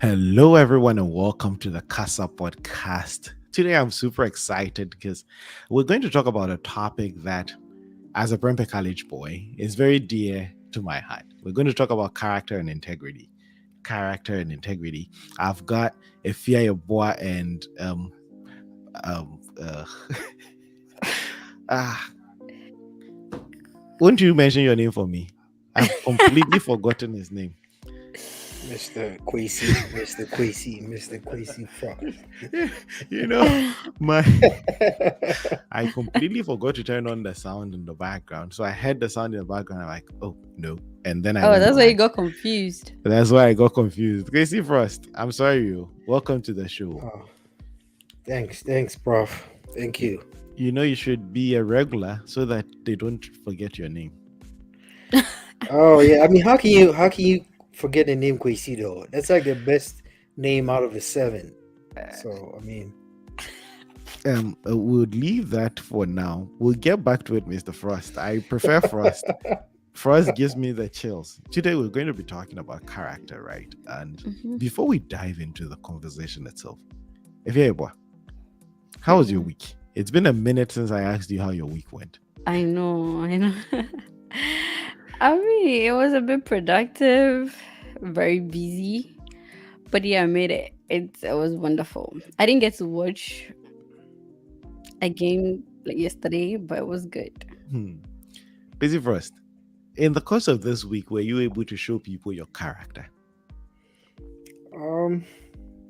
Hello, everyone, and welcome to the Casa podcast. Today, I'm super excited because we're going to talk about a topic that, as a Brempe College boy, is very dear to my heart. We're going to talk about character and integrity. Character and integrity. I've got Efia Yeboah and um uh, ah, won't you mention your name for me? I've completely forgotten his name. Mr. Quasi Frost. you know, my I completely forgot to turn on the sound in the background. So I heard the sound in the background. I'm like, oh no. And then I Oh, went that's why you blank. got confused. That's why I got confused. Casey Frost, I'm sorry you. Welcome to the show. Oh, thanks, Prof. Thank You, you. you should be a regular so that they don't forget your name. Oh yeah, I mean, how can you forget the name Quasi though? That's like the best name out of the seven. So I mean, We'll leave that for now. We'll get back to it, Mr. Frost. I prefer Frost. Frost gives me the chills. Today we're going to be talking about character, right? And Mhm. before we dive into the conversation itself, Efia, how was your Mm. week? It's been a minute since I asked you how your week went. I know. I mean, it was a bit productive, very busy, but yeah, I made it. It was wonderful. I didn't get to watch a game like yesterday, but it was good. Hmm. Busy first. In the course of this week, were you able to show people your character? um,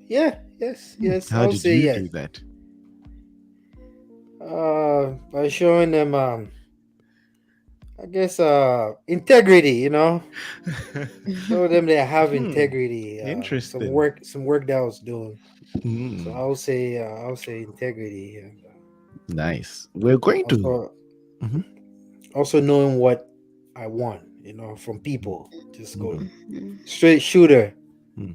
yeah, yes, How I'll did say you yes. do that? By showing them, I guess, integrity. Show them they have Hmm. integrity. Interesting. Some work that I was doing. So Hmm. I'll say integrity, and Nice. We're going to. also Mhm. also knowing what I want, from Mhm. people. Just go Mhm. Mhm. straight shooter. Hmm.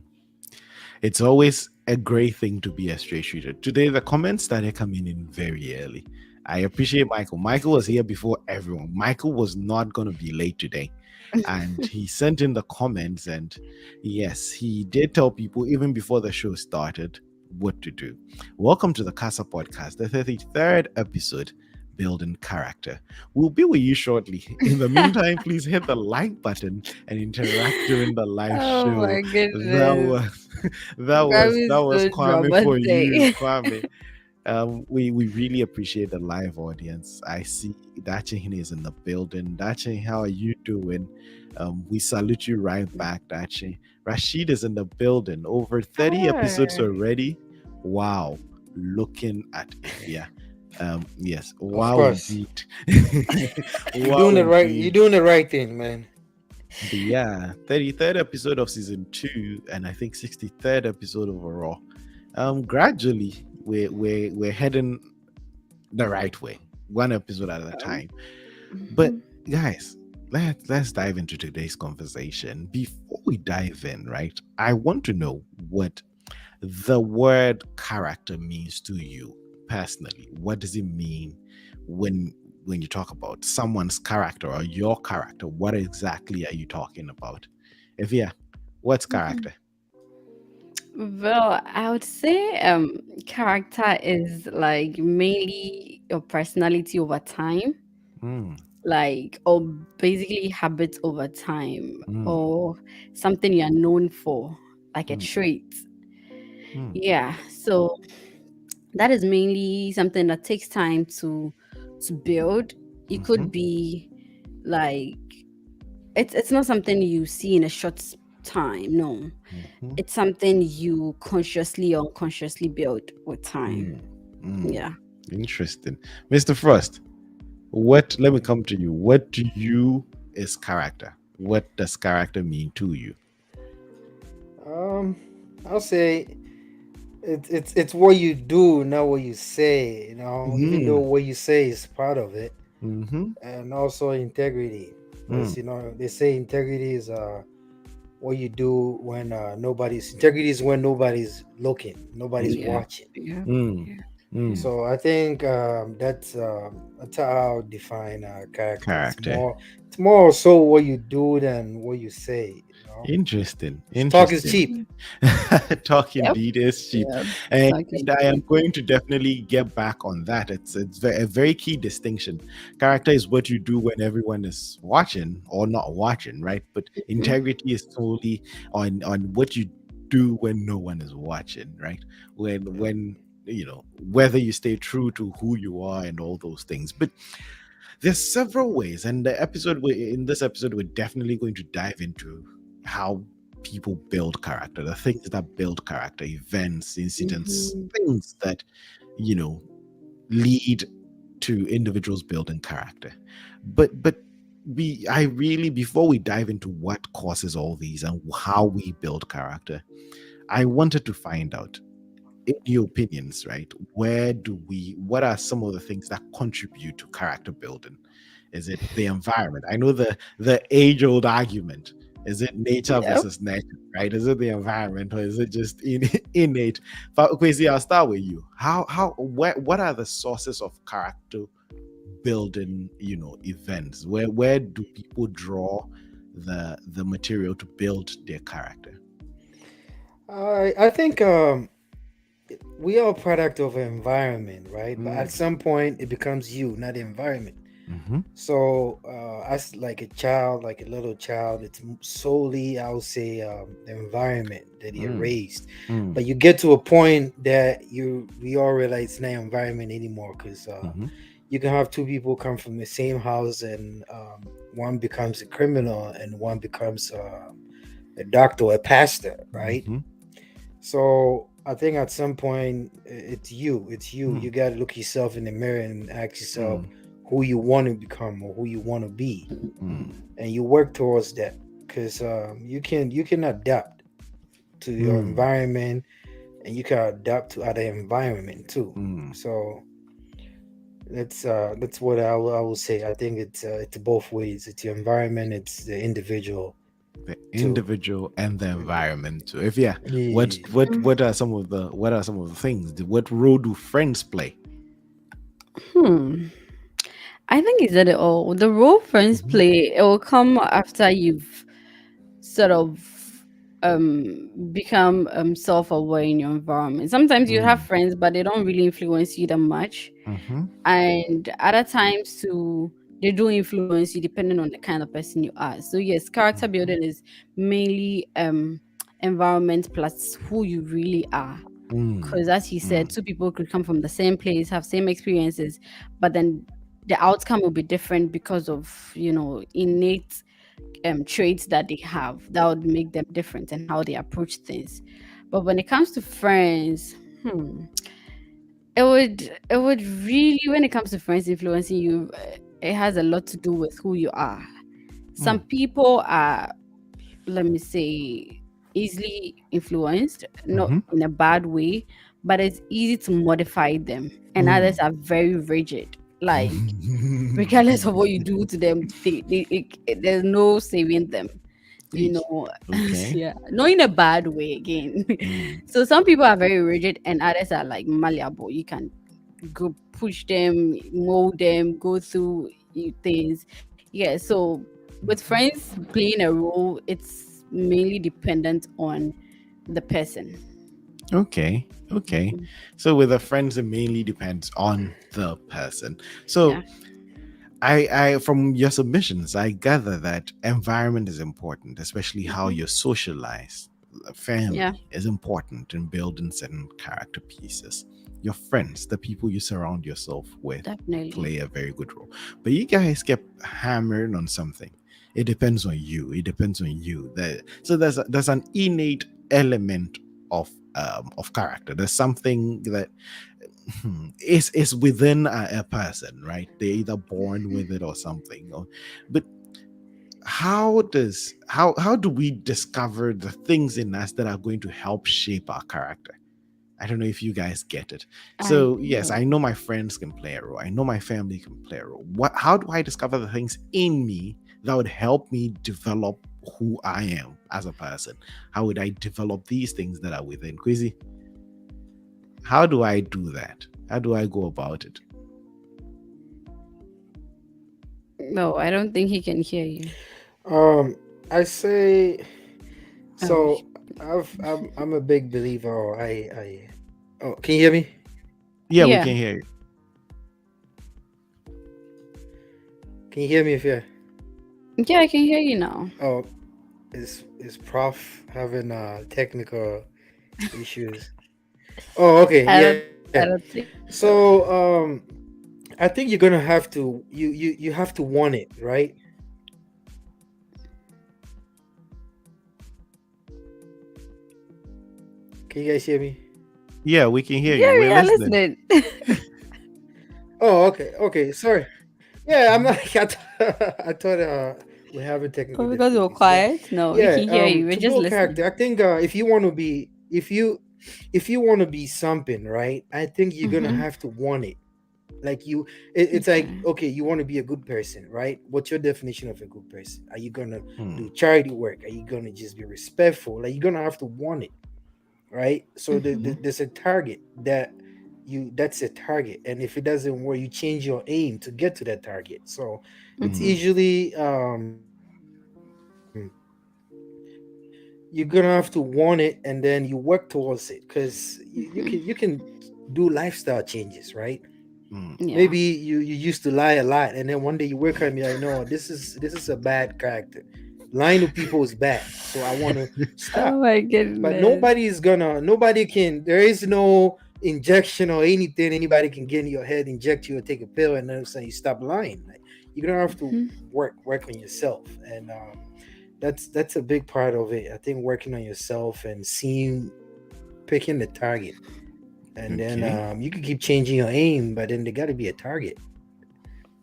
It's always a great thing to be a straight shooter. Today, the comments started coming in very early. I appreciate Michael. Michael was here before everyone. Michael was not going to be late today. And he sent in the comments. And yes, he did tell people even before the show started what to do. Welcome to the Casa Podcast, the 33rd episode, Building Character. We'll be with you shortly. In the meantime, please hit the like button and interact during the live Oh show. my That goodness. was that was That that is was so Kwame for you, dramatic. Kwame. We really appreciate the live audience. I see Dachi is in the building. Dachi, how are you doing? We salute you right back, Dachi. Rashid is in the building. Over 30 episodes Oh. already. Wow. Looking at Ifia. Yes, Of wow course, indeed. you're Wow doing the right. You're indeed. doing the right thing, man. But yeah, 33rd episode of season two, and I think 63rd episode overall. Gradually we're heading the right way, one episode at a Um, time. But Mhm. guys, let's dive into today's conversation. Before we dive in, right, I want to know what the word character means to you personally. What does it mean when you talk about someone's character or your character? What exactly are you talking about? If yeah, what's Mhm. character? Well, I would say character is like mainly your personality over time, Mm, like or basically habits over time mm, or something you're known for, like a mm, trait. mm, Yeah. So that is mainly something that takes time to build. It mm-hmm, could be like it's not something you see in a short time. No, mm-hmm, it's something you consciously or unconsciously build with time. mm, mm. Yeah. Interesting. Mr. Frost, what let me mm, come to you. What to you is character? What does character mean to you? um, I'll say it's what you do, not what you say. Even though Mm, what you say is part of it, mm-hmm, and also integrity, mm, because they say integrity is what you do when nobody's integrity is when nobody's looking, nobody's mm, Yeah. watching. Yeah. mm. Yeah. Mm. So I think that's how I define character. Character. It's more so what you do than what you say. You know, Interesting. talk is Interesting. cheap. Mm. Talk Yep. indeed is cheap, Yep. and Talking I am cheap. going to definitely get back on that. A very key distinction. Character is what you do when everyone is watching or not watching, right? But Mhm. integrity is solely on what you do when no one is watching, right? When whether you stay true to who you are and all those things. But there's several ways, and in this episode we're definitely going to dive into how people build character, the things that build character, events, incidents, Mhm. things that you know lead to individuals building character. But we I really, before we dive into what causes all these and how we build character, I wanted to find out, in your opinions, right? What are some of the things that contribute to character building? Is it the environment? I know the age old argument. Is it nature Yep. versus nurture, right? Is it the environment or is it just innate? But Kwesi, I'll start with you. What are the sources of character building, events? Where do people draw the material to build their character? I think we are a product of an environment, right? But at Mm. some point, it becomes you, not the environment. Mm-hmm. So, as like a child, like a little child, it's solely, I would say, the environment that you're Mm. raised. Mm. But you get to a point that we all realize it's not environment anymore, because Mm-hmm. you can have two people come from the same house, and one becomes a criminal and one becomes a doctor or a pastor, right? Mm-hmm. So I think at some point it's you. It's you. Mm. You got to look yourself in the mirror and ask yourself Mm. who you want to become or who you want to be, Mm. and you work towards that. Because you can adapt to your Mm. environment, and you can adapt to other environment too. Mm. So that's what I will say. I think it's both ways. It's your environment. It's the individual The too. individual and the environment too. If yeah, what Yeah. what what are some of the things? What role do friends play? Hmm. I think it's at it all. The role friends Mm-hmm. play, it will come after you've sort of become self-aware in your environment. Sometimes you have Mm. friends, but they don't really influence you that much. Mm-hmm. And other times too, they do influence you depending on the kind of person you are. So yes, character Mm-hmm. building is mainly environment plus who you really are. Mm. Because as he said, Mm. two people could come from the same place, have same experiences, but then the outcome will be different because of innate traits that they have that would make them different and how they approach things. But when it comes to friends, it would really, when it comes to friends influencing you, it has a lot to do with who you are. Some Mm. people are, let me say, easily influenced, not Mm-hmm. in a bad way, but it's easy to modify them. And others Mm. are very rigid. Like, regardless of what you do to them, there's no saving them. You Hey, know, okay. yeah, not in a bad way again. Mm. So some people are very rigid, and others are like malleable. You can go push them, mold them, go through things. Yeah, so with friends playing a role, it's mainly dependent on the person. Okay. Okay. Mhm. So with the friends, it mainly depends on the person. Yeah, So I from your submissions, I gather that environment is important, especially how hmm, you're socialized. yeah, Family is important in building certain character pieces. Your friends, the people you surround yourself with, definitely. play a very good role. But you guys kept hammering on something. It depends on you. It depends on you. So there's an innate element of character. There's something that is within a person, right? They're either born with it or something. But how do we discover the things in us that are going to help shape our character? I don't know if you guys get it. I So yes, do. I know my friends can play a role. I know my family can play a role. How do I discover the things in me that would help me develop who I am as a person? How would I develop these things that are within? Quizzy, how do I do that? How do I go about it? No, I don't think he can hear you. Um, I say Oh, so. I'm a big believer. Oh, can you hear me? Yeah, we yeah. can hear you. Can you hear me? If yeah. Yeah, I can hear you now. Oh, is Prof having technical issues? Oh, okay, yeah. I don't think so. So I think you're gonna have to you have to want it, right? Can you guys hear me? Yeah, we can hear Yeah, you. we We're are listening. listening. Oh, okay. Sorry. Yeah, I'm not. I thought we're having Oh, technical because you're difficulties, but quiet? No, we yeah. can hear you. We're To just build listening. character, I think if you want to be, if you want to be something, right? I think you're gonna Mm-hmm. have to want it. Like it's like Okay. okay, you want to be a good person, right? What's your definition of a good person? Are you gonna Hmm. do charity work? Are you gonna just be respectful? Like you're gonna have to want it, right? So Mm-hmm. there's a target that that's a target, and if it doesn't work, you change your aim to get to that target. So it's Mm-hmm. Hmm. usually you're gonna have to want it, and then you work towards it because you can Mm-hmm. do lifestyle changes, right? Hmm. Maybe Yeah. you used to lie a lot, and then one day you wake up and you're like, no, this is a bad character. Lying to people is bad, so I want to Oh stop. my But goodness. nobody can, there is no injection or anything anybody can get in your head, inject you or take a pill, and then say you stop lying. Like, you're gonna have to Mm-hmm. work on yourself, and that's a big part of it. I think working on yourself and seeing, picking the target, and then Okay. you can keep changing your aim, but then there got to be a target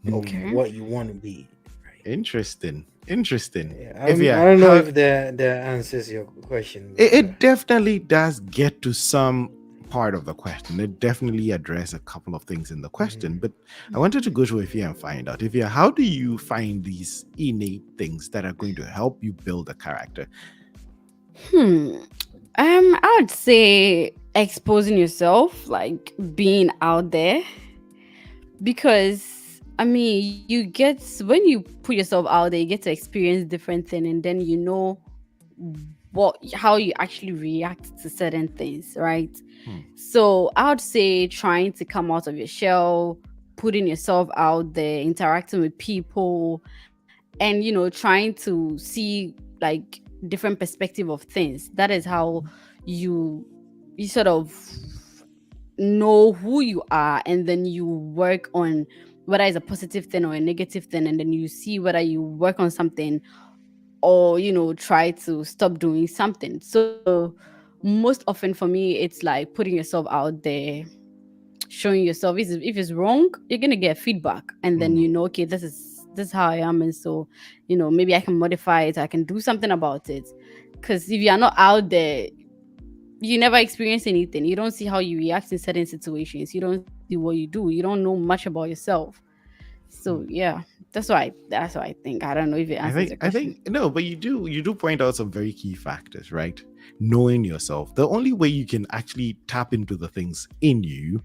of Hmm. Okay. what you want to be, right? Interesting. Interesting. Yeah, If I yeah, don't know how if that answers your question, but it definitely does get to some part of the question. It definitely address a couple of things in the question, mhm. but I wanted to go to Ifya and find out, Ifya, how do you find these innate things that are going to help you build a character? Hmm. I would say exposing yourself, like being out there, because I mean, you get when you put yourself out there, you get to experience different things, and then you know what how you actually react to certain things, right? Hmm. So I would say trying to come out of your shell, putting yourself out there, interacting with people, and trying to see like different perspective of things. That is how you you sort of know who you are, and then you work on whether it's a positive thing or a negative thing, and then you see whether you work on something or try to stop doing something. So most often for me it's like putting yourself out there, showing yourself, if it's wrong you're gonna get feedback, and then Hmm. okay, this is how I am, and so maybe I can modify it, I can do something about it. Because if you're not out there, you never experience anything, you don't see how you react in certain situations, you don't see what you do, you don't know much about yourself. So Hmm. yeah, that's why I think. I don't know if it answers your I question. think no, but you do point out some very key factors, right? Knowing yourself. The only way you can actually tap into the things in you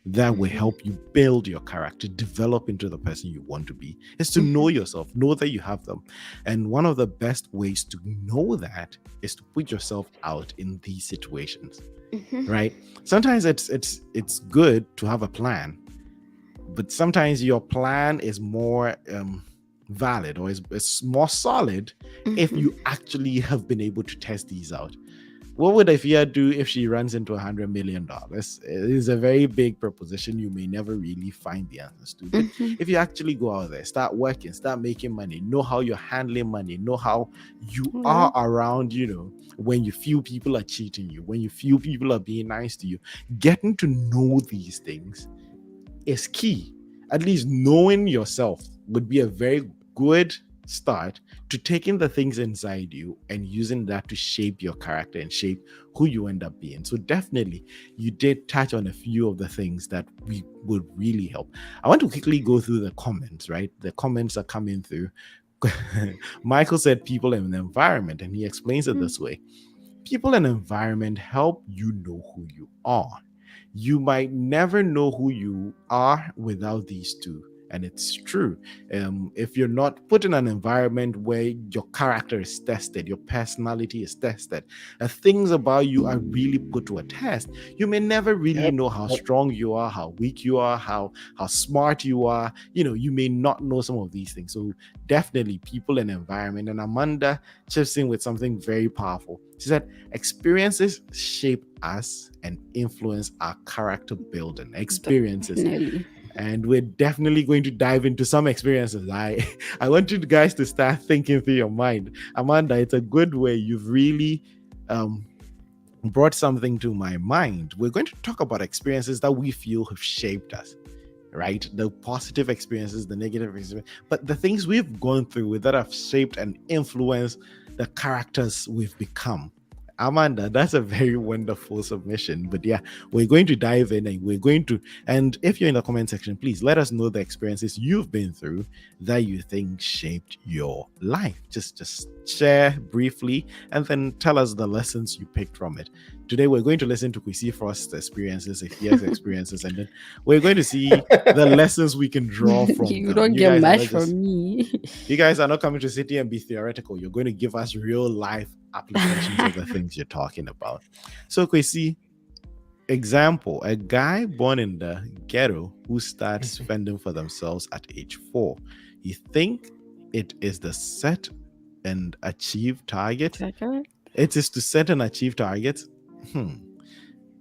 that will Hmm. help you build your character, develop into the person you want to be, is to know Hmm. yourself, know that you have them. And one of the best ways to know that is to put yourself out in these situations, Hmm. right? Sometimes it's good to have a plan, but sometimes your plan is more valid or is more solid if Hmm. you actually have been able to test these out. What would Afia do if she runs into $100 million? It is a very big proposition you may never really find the answers to. But Hmm. if you actually go out there, start working, start making money, know how you're handling money, know how you Yeah. are around, when you feel people are cheating you, when you feel people are being nice to you, getting to know these things is key. At least knowing yourself would be a very good start to taking the things inside you and using that to shape your character and shape who you end up being. So definitely you did touch on a few of the things that we would really help. I want to quickly go through the comments, right? The comments are coming through. Michael said people and the environment, and he explains it Hmm. this way: people and environment help you know who you are. You might never know who you are without these two. And it's true. If you're not put in an environment where your character is tested, your personality is tested, and things about you are really put to a test, you may never really Yep. know how Yep. strong you are, how weak you are, how smart you are. You may not know some of these things. So definitely people and environment. And Amanda chips in with something very powerful. She said, experiences shape us and influence our character building. Experiences. Definitely. And we're definitely going to dive into some experiences. I want you guys to start thinking through your mind. Amanda, it's a good way. You've really um, brought something to my mind. We're going to talk about experiences that we feel have shaped us, right? The positive experiences, the negative experiences, but the things we've gone through with that have shaped and influenced the characters we've become. Amanda, that's a very wonderful submission. But yeah, we're going to dive in and and if you're in the comment section, please let us know the experiences you've been through that you think shaped your life. Just share briefly and then tell us the lessons you picked from it. Today, we're going to listen to Kwesi Frost's experiences, if he has experiences, and then we're going to see the lessons we can draw from You them. don't get much from me. You guys are not coming to sit here and be theoretical. You're going to give us real life applications of the things you're talking about. So, Kwesi, example, a guy born in the ghetto who starts fending for themselves at age 4. You think it is the set and achieve target? Okay. It is to set and achieve targets.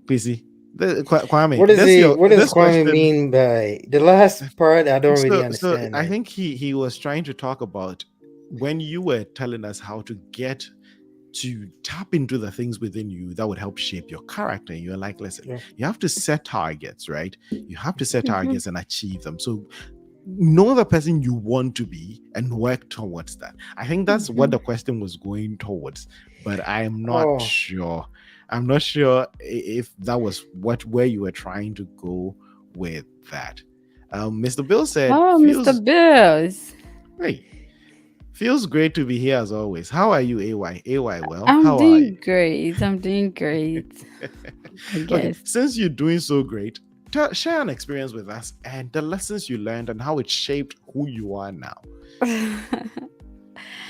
Kwesi, Kwame, What is he? What does this Kwame question. mean by the last part? I don't really So understand I it. think he was trying to talk about when you were telling us how to get to tap into the things within you that would help shape your character. And you're like, listen, Yeah. you have to set targets, right? You have to set Mhm. targets and achieve them. So know the person you want to be and work towards that. I think that's what Mhm. the question was going towards, but I am not Oh, sure. I'm not sure if that was where you were trying to go with that. Mr. Bill said, Oh, Mr. feels Bills. great. Feels great to be here as always. How are you, AY? AY, well, I'm how are you? doing great. I'm doing great. I Okay, guess. since you're doing so great, share an experience with us and the lessons you learned and how it shaped who you are now.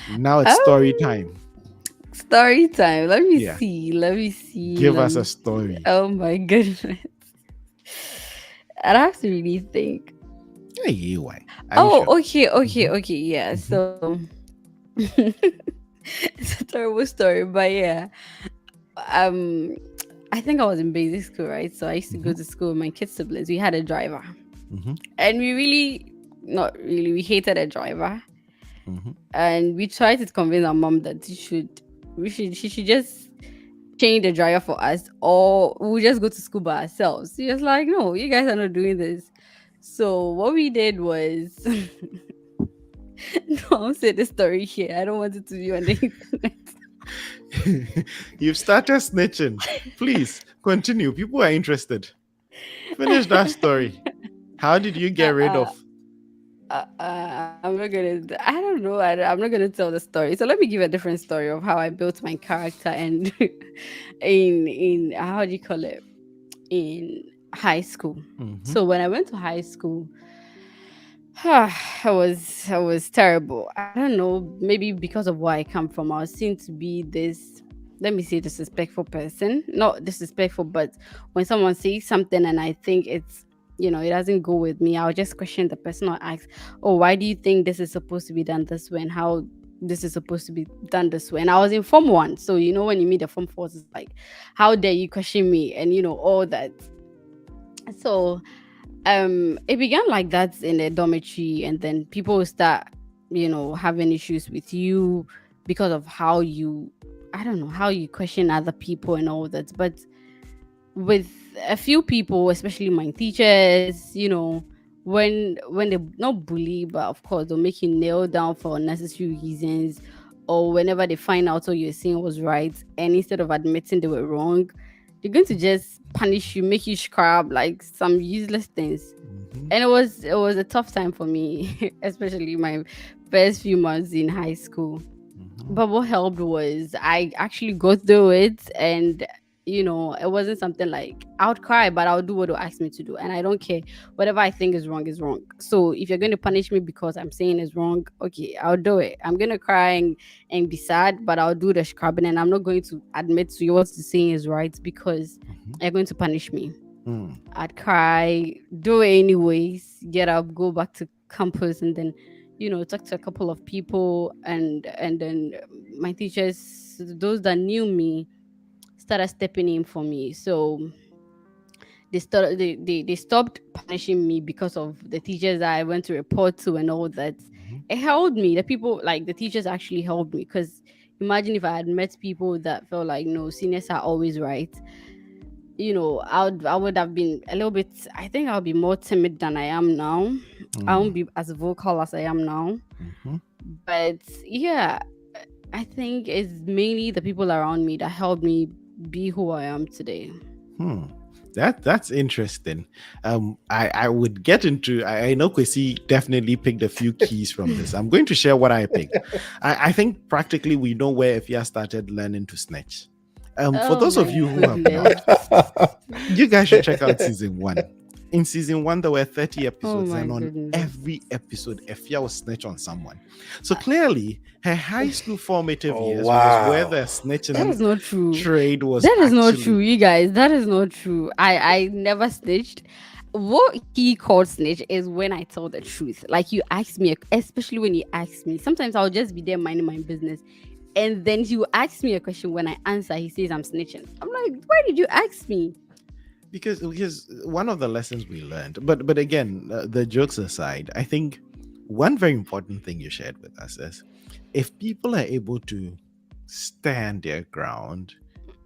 Now it's story um, time. story time. Let me Yeah, see. Let me see. give Let us me a see. story. Oh my goodness. I'd have to really think. Hey, AY, are you Oh, sure? okay, okay, Mm-hmm, okay. Yeah. mm-hmm, So it's a terrible story, but yeah. Um, I think I was in basic school, right? So I used to mm-hmm, go to school with my kid siblings. We had a driver, mm-hmm, and we really, not really, we hated a driver, mm-hmm. and we tried to convince our mom that she should just change the driver for us, or we'll just go to school by ourselves. She was like, no, you guys are not doing this. So what we did was, no, I'll say the story here. I don't want it to be on the internet. You've started snitching. Please continue. People are interested. Finish that story. How did you get rid uh, of? I'm not gonna. I don't know. I'm not gonna tell the story. So let me give a different story of how I built my character and in how do you call it, in high school. Mm-hmm, So when I went to high school, I was terrible. I don't know. Maybe because of where I come from, I was seen to be this. Let me say disrespectful person. Not disrespectful, but when someone says something and I think it doesn't go with me, I'll just question the person or ask, "Oh, why do you think this is supposed to be done this way? And how this is supposed to be done this way?" And I was in Form 1, so when you meet the Form 4, it's like, "How dare you question me?" And all that. So it began like that in the dormitory, and then people will start having issues with you because of how you, I don't know, how you question other people and all that. But with a few people, especially my teachers, when they not bully, but of course they'll make you nail down for unnecessary reasons, or whenever they find out what you're saying was right, and instead of admitting they were wrong, they're going to just punish you, make you scrub like some useless things. mm-hmm, And it was a tough time for me, especially my first few months in high school. mm-hmm. But what helped was I actually got through it, and It wasn't something like I would cry, but I'll do what you ask me to do, and I don't care. Whatever I think is wrong is wrong. So if you're going to punish me because I'm saying is wrong, okay, I'll do it. I'm gonna cry and be sad, but I'll do the scrubbing, and I'm not going to admit to you what you're saying is right because Mm-hmm. you're going to punish me. Mm. I'd cry, do it anyways, get up, go back to campus, and then, talk to a couple of people, and then my teachers, those that knew me, started stepping in for me. So they stopped punishing me because of the teachers that I went to report to and all that. Mm-hmm. It helped me. The people, like the teachers, actually helped me because imagine if I had met people that felt like no, seniors are always right. I would have been a little bit. I think I'll be more timid than I am now. I Mm. won't be as vocal as I am now. Mm-hmm. But yeah, I think it's mainly the people around me that helped me be who I am today. Hmm. That's interesting. I would get into. I know Kwesi definitely picked a few keys from this. I'm going to share what I picked. I think practically we know where Ifya started learning to snitch. For Oh those of my you who have not, goodness. you guys should check out season one. In season one, there were 30 Oh episodes, my and on goodness. every episode, Efia was snitch on someone. So clearly, her high school formative Oh years was where wow. the That snitching is not true. trade was That is not true, actually. you guys. That is not true. I never snitched. What he called snitch is when I tell the truth. Like you ask me, especially when you ask me. Sometimes I'll just be there minding my business, and then he will ask me a question. When I answer, he says I'm snitching. I'm like, why did you ask me? Because one of the lessons we learned, but again, the jokes aside, I think one very important thing you shared with us is if people are able to stand their ground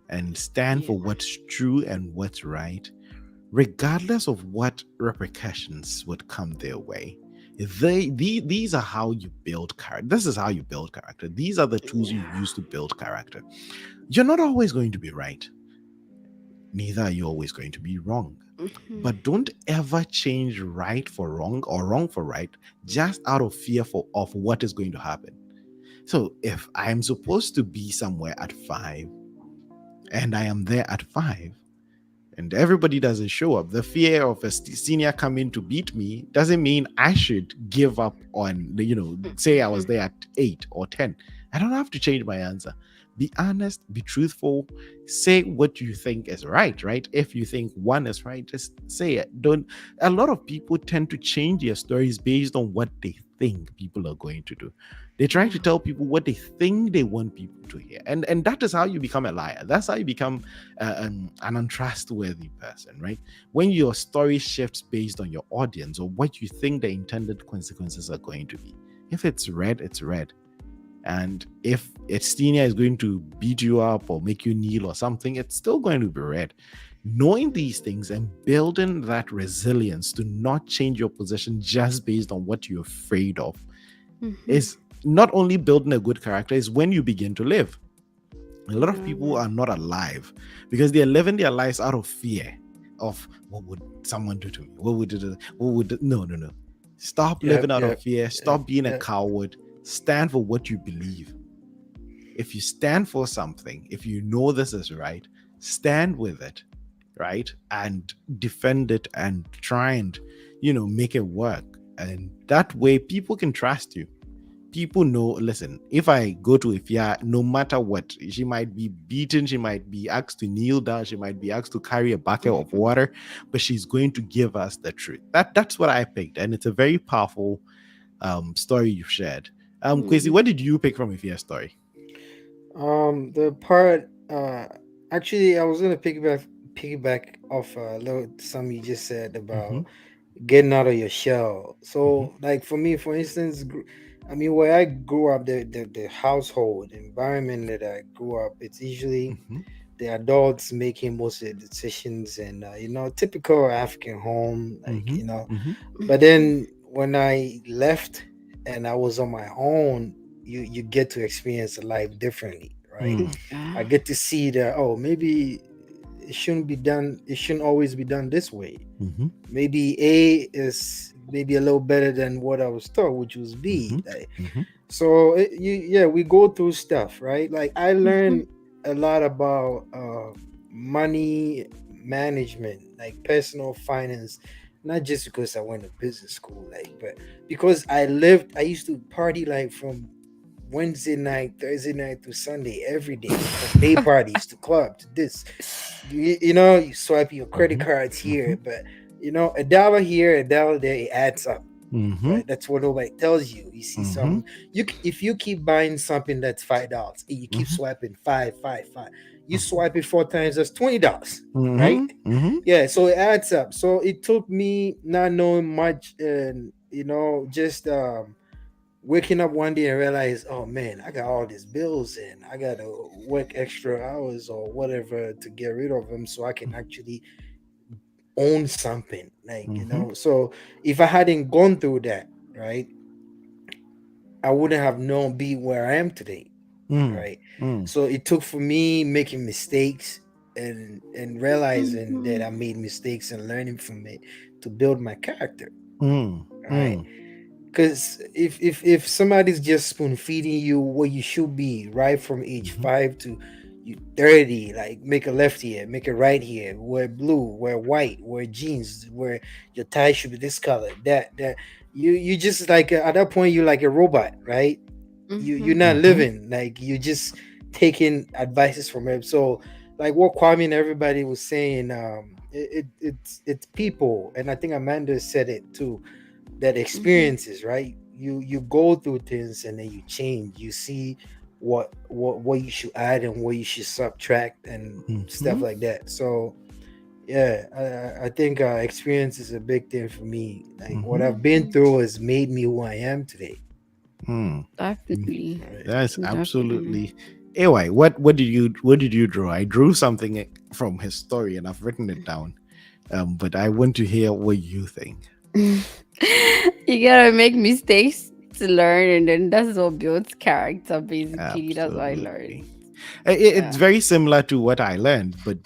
and stand Yeah. for what's true and what's right, regardless of what repercussions would come their way, these are how you build character. This is how you build character. These are the tools you Yeah. use to build character. You're not always going to be right, neither are you always going to be wrong. Mhm. But don't ever change right for wrong or wrong for right just out of fear of what is going to happen. So if I am supposed to be somewhere at 5 and I am there at 5 and everybody doesn't show up, the fear of a senior coming to beat me doesn't mean I should give up on say I was Mhm. there at 8 or 10. I don't have to change my answer. Be honest, be truthful, say what you think is right. If you think one is right, just say it. Don't. A lot of people tend to change their stories based on what they think people are going to do. They're trying Yeah. to tell people what they think they want people to hear, and that is how you become a liar. That's how you become an untrustworthy person, right? When your story shifts based on your audience or what you think the intended consequences are going to be. If it's red, it's red. And if Estinia is going to beat you up or make you kneel or something, it's still going to be red. Knowing these things and building that resilience to not change your position just based on what you're afraid of Mhm. is not only building a good character, is when you begin to live. A lot of Yeah, people man. are not alive because they're living their lives out of fear of what would someone do to me? No. Stop living Yep, out of yep, fear. yep, Stop being a yep. coward. Stand for what you believe. If you stand for something, if you know this is right, stand with it, right? And defend it and try and, make it work. And that way people can trust you. People know, listen, if I go to Ifya, no matter what, she might be beaten, she might be asked to kneel down, she might be asked to carry a bucket of water, but she's going to give us the truth. That's what I picked. And it's a very powerful story you've shared. Kwesi, Mm. what did you pick from Ifya's story? The part actually I was gonna piggyback off a little some you just said Mm-hmm. about getting out of your shell. Mm-hmm. So like for me, for instance, I mean where I grew up, the household environment that I grew up, it's usually Mm-hmm. the adults making most of the decisions, and typical African home, like Mm-hmm. Mm-hmm. but then when I left and I was on my own, you get to experience life differently, right? Mm. I Yeah. get to see that, oh, maybe it shouldn't always be done this way. Mm-hmm. Maybe A is maybe a little better than what I was taught, which was Mm-hmm. B. Like, Mm-hmm. so yeah, we go through stuff, right? Like I Mhm. learned a lot about money management, like personal finance, not just because I went to business school, like, but because I used to party like from Wednesday night, Thursday night to Sunday every day, from day parties to club to this. You swipe your credit Mhm. cards here, Mhm. but $1 here, $1 there, it adds up. Mhm. But that's what nobody tells you. You see Mhm. something, if you keep buying something that's $5, and you keep Mhm. swiping five, five, five, you swipe it 4 times, that's $20, right? Mhm. Mhm. Yeah, so it adds up. So it took me not knowing much, and just waking up one day and realize, oh man, I got all these bills and I gotta work extra hours or whatever to get rid of them so I can actually own something. Mhm. So if I hadn't gone through that, right, I wouldn't have known be where I am today, Mm. right? Mm. So it took for me making mistakes and realizing that Mhm. I made mistakes and learning from it to build my character, Mm. right? Mm. Because if somebody's just spoon feeding you what you should be right from age Mhm. 5 to you 30, like make a left here, make a right here, wear blue, wear white, wear jeans, where your tie should be this color, that you just like at that point you're like a robot, right? You're Mhm. not Mhm. living, like you just taking advices from him. So like what Kwame and everybody was saying, it's people, and I think Amanda said it too, that Mhm. experiences, right? You go through things and then you change. You see what you should add and what you should subtract and stuff Mhm. like that. So yeah, I think experience is a big thing for me. Like what Mhm. I've been Mhm. through has made me who I am today. Mm. Mm. Definitely. Right. That's Definitely. absolutely. Anyway, what did you draw? I drew something from his story, and I've written it down. But I want to hear what you think. You gotta make mistakes to learn, and then that's what builds character. Basically, that's what I learned. Absolutely. It's Yeah. very similar to what I learned, but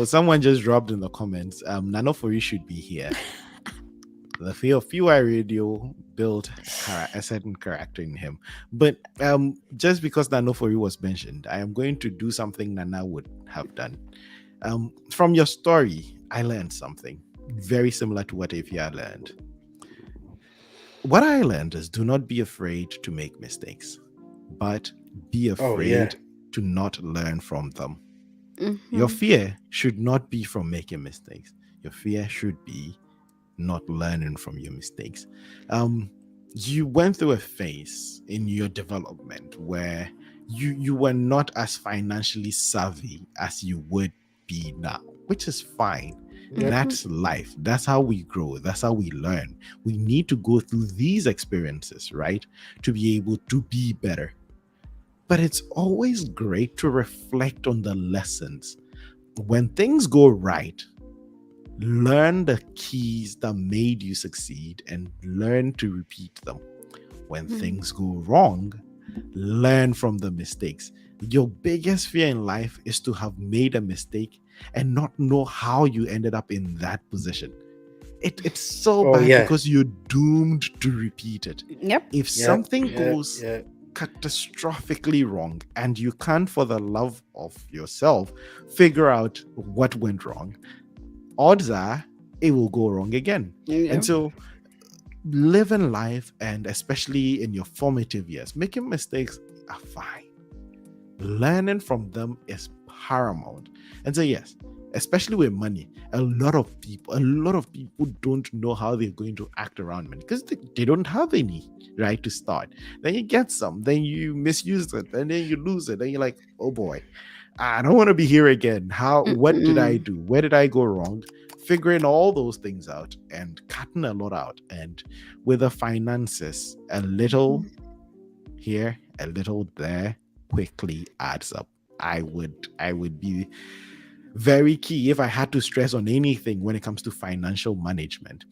someone just dropped in the comments. Nano for you should be here. The FUI radio built a certain character in him. But just because Nano for you was mentioned, I am going to do something Nana would have done. From your story, I learned something very similar to what Ifya learned. What I learned is do not be afraid to make mistakes, but be Oh yeah. afraid to not learn from them. Your Mhm. fear should not be from making mistakes. Your fear should be not learning from your mistakes. Um, you went through a phase in your development where you were not as financially savvy as you would be now, which is fine. Yep. Mhm. That's life. That's how we grow. That's how we learn. We need to go through these experiences, right, to be able to be better. But it's always great to reflect on the lessons. When things go right, learn the keys that made you succeed and learn to repeat them. When Mhm. things go wrong, learn from the mistakes. Your biggest fear in life is to have made a mistake and not know how you ended up in that position. It's so Oh bad yeah. because you're doomed to repeat it. Yep. If Yep. something Yep. goes Yep. catastrophically wrong and you can't, for the love of yourself, figure out what went wrong, odds are it will go wrong again. And Yep. so, living life, and especially in your formative years, making mistakes are fine. Learning from them is paramount. And so, yes, especially with money, a lot of people don't know how they're going to act around money because they don't have any right to start. Then you get some, then you misuse it, and then you lose it, and you're like, oh boy, I don't want to be here again. What did I Mm-mm. do? Where did I go wrong? Figuring all those things out and cutting a lot out. And with the finances, a little here, a little there quickly adds up. I would be very key if I had to stress on anything when it comes to financial management.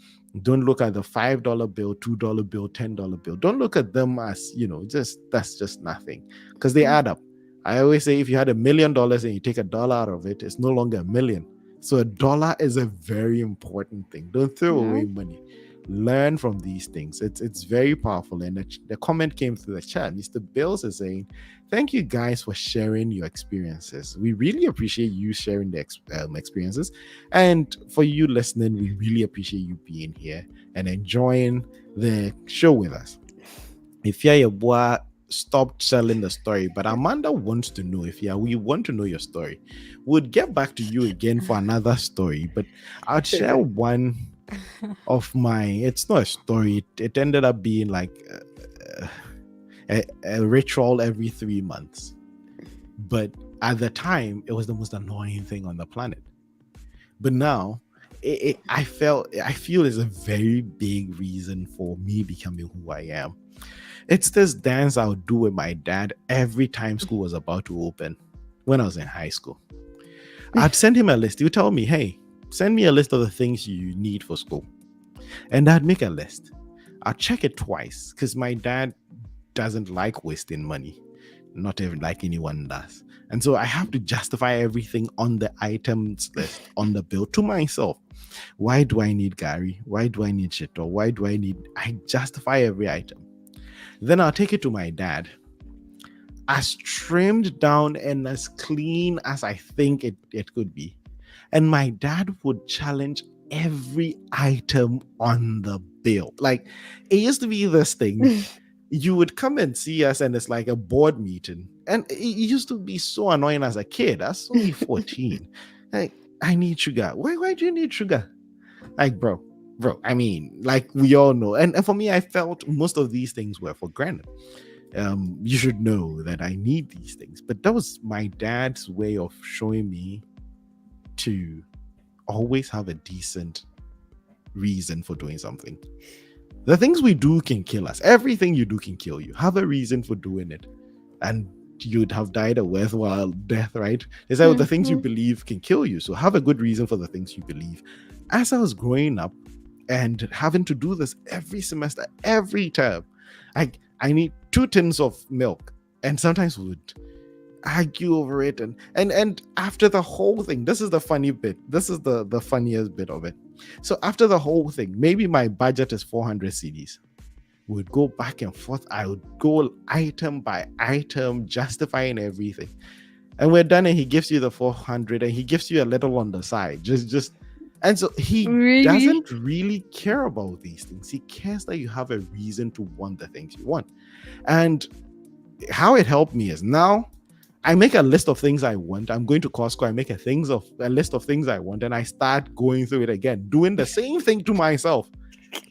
Don't look at the $5 bill, $2 bill, $10 bill. Don't look at them as, just that's just nothing because they add up. I always say if you had $1 million and you take $1 out of it, it's no longer a million. So a dollar is a very important thing. Don't throw away Yep. money. Learn from these things. It's very powerful. And the comment came through the chat. Mr. Bills is saying, "Thank you guys for sharing your experiences. We really appreciate you sharing the experiences, and for you listening, we really appreciate you being here and enjoying the show with us." If you're your boy, stop telling the story. But Amanda wants to know if we want to know your story. We'll get back to you again for another story. But I'll share one of my. It's not a story. It ended up being like a ritual every 3 months. But at the time, it was the most annoying thing on the planet. But now, I feel is a very big reason for me becoming who I am. It's this dance I would do with my dad every time school was about to open when I was in high school. I'd send him a list. He would tell me, "Hey, send me a list of the things you need for school." And I'd make a list. I'd check it twice because my dad doesn't like wasting money. Not even like anyone does. And so I have to justify everything on the items list on the bill to myself. Why do I need Gary? Why do I need shit? Or why do I need? I justify every item. Then I'll take it to my dad, as trimmed down and as clean as I think it could be. And my dad would challenge every item on the bill. Like, it used to be this thing. You would come and see us, and it's like a board meeting. And it used to be so annoying as a kid. I was only 14. Like, "I need sugar." Why do you need sugar? Like, bro, I mean, like we all know. And for me, I felt most of these things were for granted. You should know that I need these things. But that was my dad's way of showing me to always have a decent reason for doing something. The things we do can kill us. Everything you do can kill you. Have a reason for doing it, and you'd have died a worthwhile death, right? They say the things you Mhm. believe can kill you. So have a good reason for the things you believe. As I was growing up and having to do this every semester, every term, I need 2 tins of milk, and sometimes we would argue over it. And after the whole thing, this is the funny bit. This is the funniest bit of it. So after the whole thing, maybe my budget is 400 CDs. We would go back and forth. I would go item by item, justifying everything. And we're done, and he gives you the 400, and he gives you a little on the side. Just and so he Really? doesn't really care about these things. He cares that you have a reason to want the things you want. And how it helped me is now I make a list of things I want. I'm going to Costco. I make a list of things I want, and I start going through it again, doing the same thing to myself.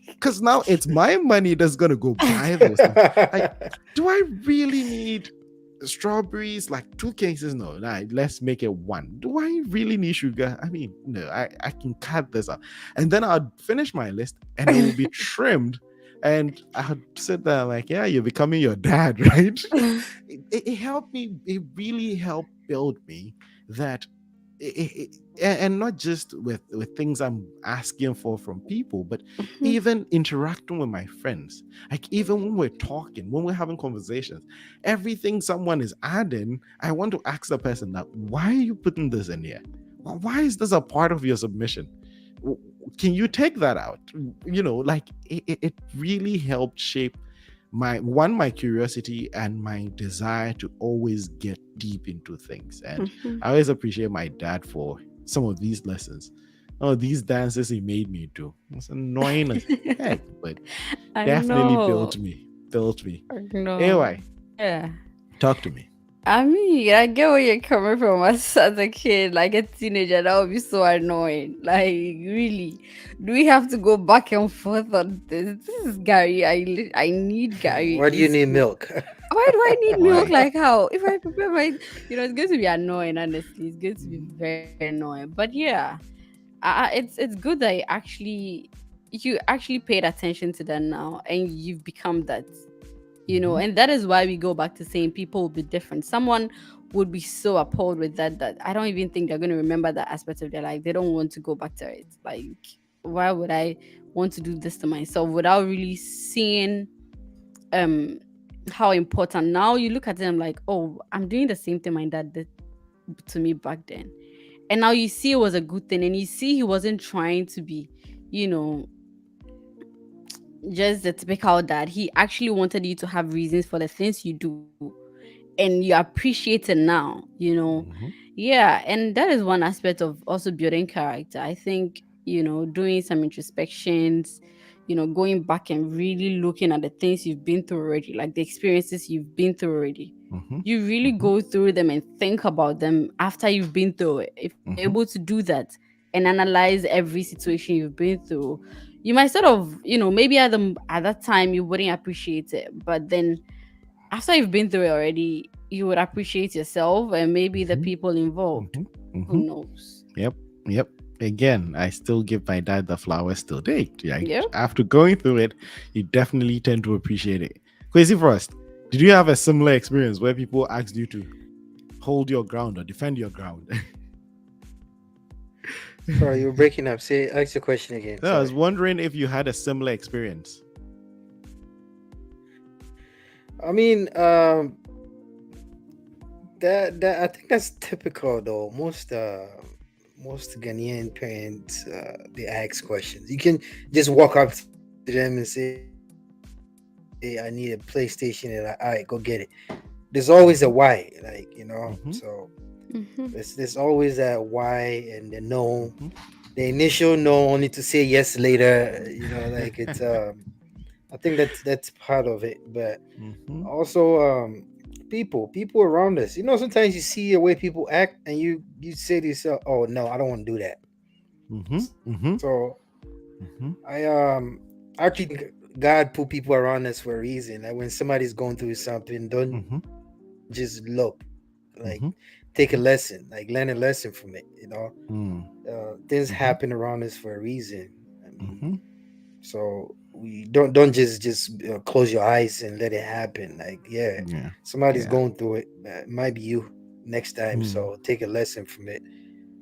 Because now it's my money that's gonna go buy those things. Like, do I really need strawberries? Like 2 cases? No, nah, let's make it one. Do I really need sugar? I mean, no, I can cut this out. And then I'll finish my list, and it will be trimmed. And I'd sit there like, yeah, you're becoming your dad, right? It helped me. It really helped build me that and not just with things I'm asking for from people, but Mhm. even interacting with my friends. Like, even when we're talking, when we're having conversations, everything someone is adding, I want to ask the person that, why are you putting this in here? Why is this a part of your submission? Can you take that out? Like, it really helped shape my curiosity and my desire to always get deep into things. And Mhm. I always appreciate my dad for some of these lessons. Oh, these dances he made me do. It's annoying as heck, but I definitely know. built me. Built me. I know. Anyway, Yeah. talk to me. I mean, I get where you're coming from as a kid, like a teenager. That would be so annoying. Like, really, do we have to go back and forth on this? This is Gary. I need Gary Why do in you need school. milk? Why do I need milk? Why? Like how? If I prepare my, it's going to be annoying. Honestly, it's going to be very annoying. But yeah, it's good that you actually paid attention to that now, and you've become that. Mhm. And that is why we go back to saying people will be different. Someone would be so appalled with that I don't even think they're going to remember that aspect of their life. They don't want to go back to it. Like, why would I want to do this to myself without really seeing um how important? Now you look at them like, oh, I'm doing the same thing my dad did to me back then, and now you see it was a good thing, and you see he wasn't trying to be, you know just the typical dad. He actually wanted you to have reasons for the things you do, and you appreciate it now. Mm-hmm. Yeah, and that is one aspect of also building character. I think, doing some introspections, going back and really looking at the things you've been through already, like the experiences you've been through already. Mm-hmm. You really Mm-hmm. go through them and think about them after you've been through it. If you're able Mm-hmm. to do that and analyze every situation you've been through, you might sort of, maybe at that time you wouldn't appreciate it, but then after you've been through it already, you would appreciate yourself and maybe the Mm-hmm. people involved. Mm-hmm. Who Mm-hmm. knows? Yep. Yep. Again, I still give my dad the flowers till date. Like Yep. after going through it, you definitely tend to appreciate it. Crazy Frost, did you have a similar experience where people asked you to hold your ground or defend your ground? Sorry, you were breaking up. Say, ask your question again. No, I was Sorry. wondering if you had a similar experience. I mean, that I think that's typical though. Most Ghanaian parents they ask questions. You can just walk up to them and say, "I need a PlayStation," and all right, go get it. There's always a why, Mm-hmm. so Mm-hmm. there's Mm-hmm. always that why and the no, Mm-hmm. the initial no only to say yes later. Like it's I think that's part of it, but Mm-hmm. also people around us. Sometimes you see the way people act, and you say to yourself, "Oh no, I don't want to do that." Mm-hmm. Mm-hmm. So Mm-hmm. I actually think God put people around us for a reason. Like when somebody's going through something, don't Mm-hmm. just look, like take a Mm-hmm. lesson, like learn a lesson from it. Things happen Mm-hmm. around us for a reason. I mean, Mm-hmm. so we don't just close your eyes and let it happen. Like, yeah, Yeah. somebody's Yeah. going through it. It might be you next time. Mm. So take a lesson from it.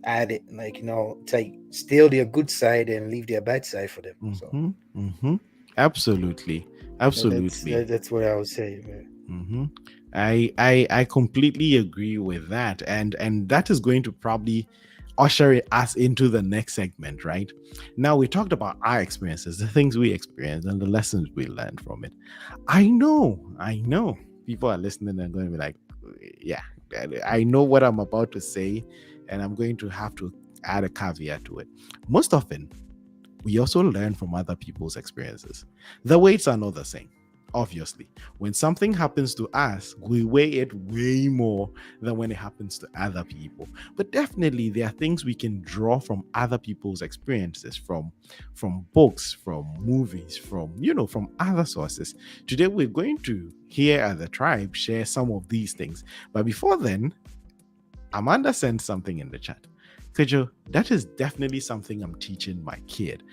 Add it, like take steal their good side and leave their bad side for them. So Mm-hmm. Mm-hmm. Absolutely. Absolutely. that's what I would say, man. Mm-hmm. I completely agree with that, and that is going to probably us into the next segment, right? Now we talked about our experiences, the things we experienced, and the lessons we learned from it. I know, people are listening and going to be like, yeah, I know what I'm about to say, and I'm going to have to add a caveat to it. Most often, we also learn from other people's experiences. The weights are not the same. Obviously, when something happens to us, we weigh it way more than when it happens to other people. But definitely, there are things we can draw from other people's experiences, from books, from movies, from other sources. Today, we're going to here at the tribe share some of these things. But before then, Amanda sent something in the chat. Kojo, that is definitely something I'm teaching my kid.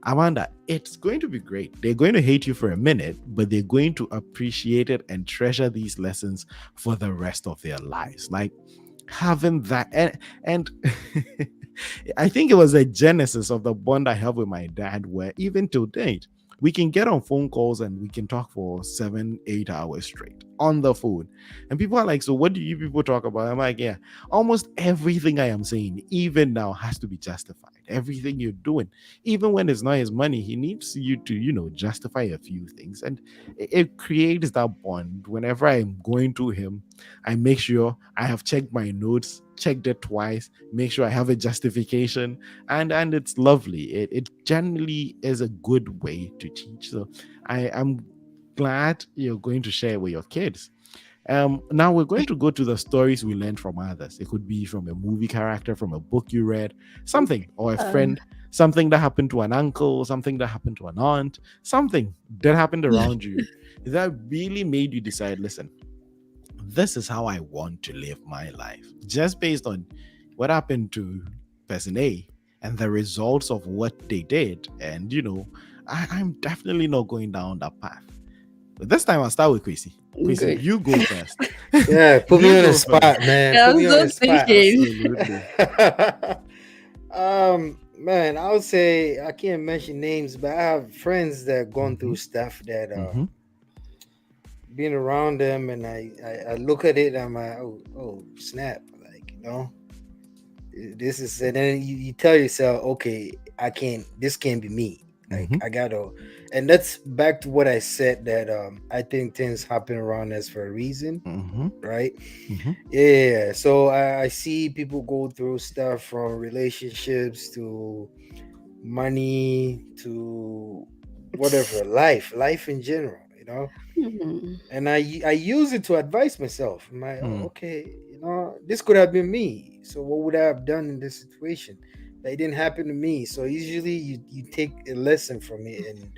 Amanda, it's going to be great. They're going to hate you for a minute, but they're going to appreciate it and treasure these lessons for the rest of their lives. Like having that, and I think it was a genesis of the bond I have with my dad, where even to date, we can get on phone calls and we can talk for 7, 8 hours straight on the phone. And people are like, so what do you people talk about? I'm like, yeah, almost everything I am saying, even now, has to be justified. Everything you're doing, even when it's not his money, he needs you to, justify a few things. And it creates that bond. Whenever I'm going to him, I make sure I have checked my notes, checked it twice, make sure I have a justification, and it's lovely. It generally is a good way to teach. So I'm glad you're going to share with your kids. Now we're going to go to the stories we learned from others. It could be from a movie character, from a book you read, something, or a Uh, friend, something that happened to an uncle, something that happened to an aunt, something that happened around you that really made you decide, listen, this is how I want to live my life, just based on what happened to person A and the results of what they did. And I'm definitely not going down that path. But this time I'll start with Quincy. Quincy, good. you go first. Yeah, put me You on the go first. spot, man. Yeah, Put I'm me on so the spot. thinking. Absolutely. Man, I would say I can't mention names, but I have friends that gone Mm-hmm. through stuff that Mm-hmm. being around them, and I look at it, I'm like, oh snap, like this is, and then you tell yourself, okay, I can't, this can't be me, Like Mhm. I gotta, and that's back to what I said that I think things happen around us for a reason, Mhm. right? Mhm. Yeah. So I see people go through stuff from relationships to money to whatever, life in general, you know. Mhm. And I use it to advise myself. I'm like, oh, Mm. okay, this could have been me. So what would I have done in this situation? That it didn't happen to me. So usually you take a lesson from it, and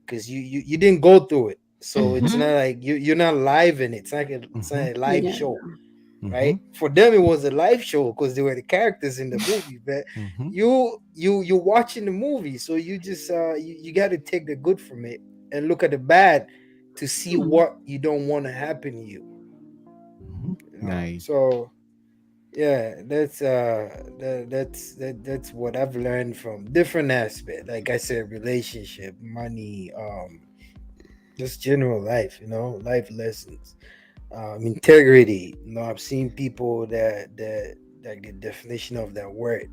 because you didn't go through it, so it's Mhm. not like you're not live in it. It's not Mhm. a live Yeah. show, right? Mhm. For them, it was a live show because they were the characters in the movie. But Mhm. you're watching the movie, so you just you got to take the good from it and look at the bad to see Mhm. what you don't want to happen to you. Mhm. You know, Nice. so yeah, that's what I've learned from different aspects. Like I said, relationship, money, just general life. Life lessons, integrity. I've seen people that like the definition of that word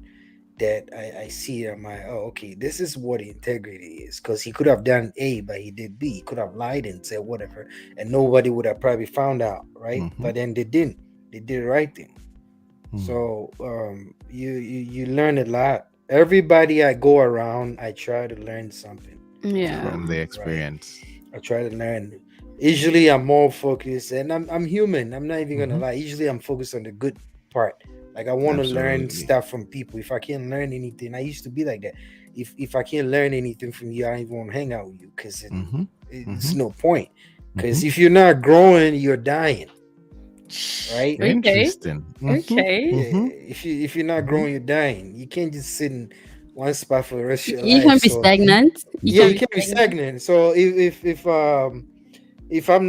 that I see it. I'm like, oh, okay, this is what integrity is. Because he could have done A, but he did B. He could have lied and said whatever, and nobody would have probably found out, right? Mhm. But then they didn't. They did the right thing. Mm. So you learn a lot. Everybody I go around, I try to learn something Yeah. from, From the right? experience. I try to learn. Usually, I'm more focused, and I'm human. I'm not even gonna Mhm. lie. Usually, I'm focused on the good part. Like I want to learn Absolutely. stuff from people. If I can't learn anything, I used to be like that. If I can't learn anything from you, I don't even want to hang out with you because Mhm. it's Mhm. no point. Because Mhm. if you're not growing, you're dying, right? Okay. Interesting. Mhm. Okay. Yeah. Mhm. If you're not Mhm. growing, you're dying. You can't just sit in one spot for the rest of your You life. can be So stagnant. You yeah, can you be can't be stagnant. stagnant. So if I'm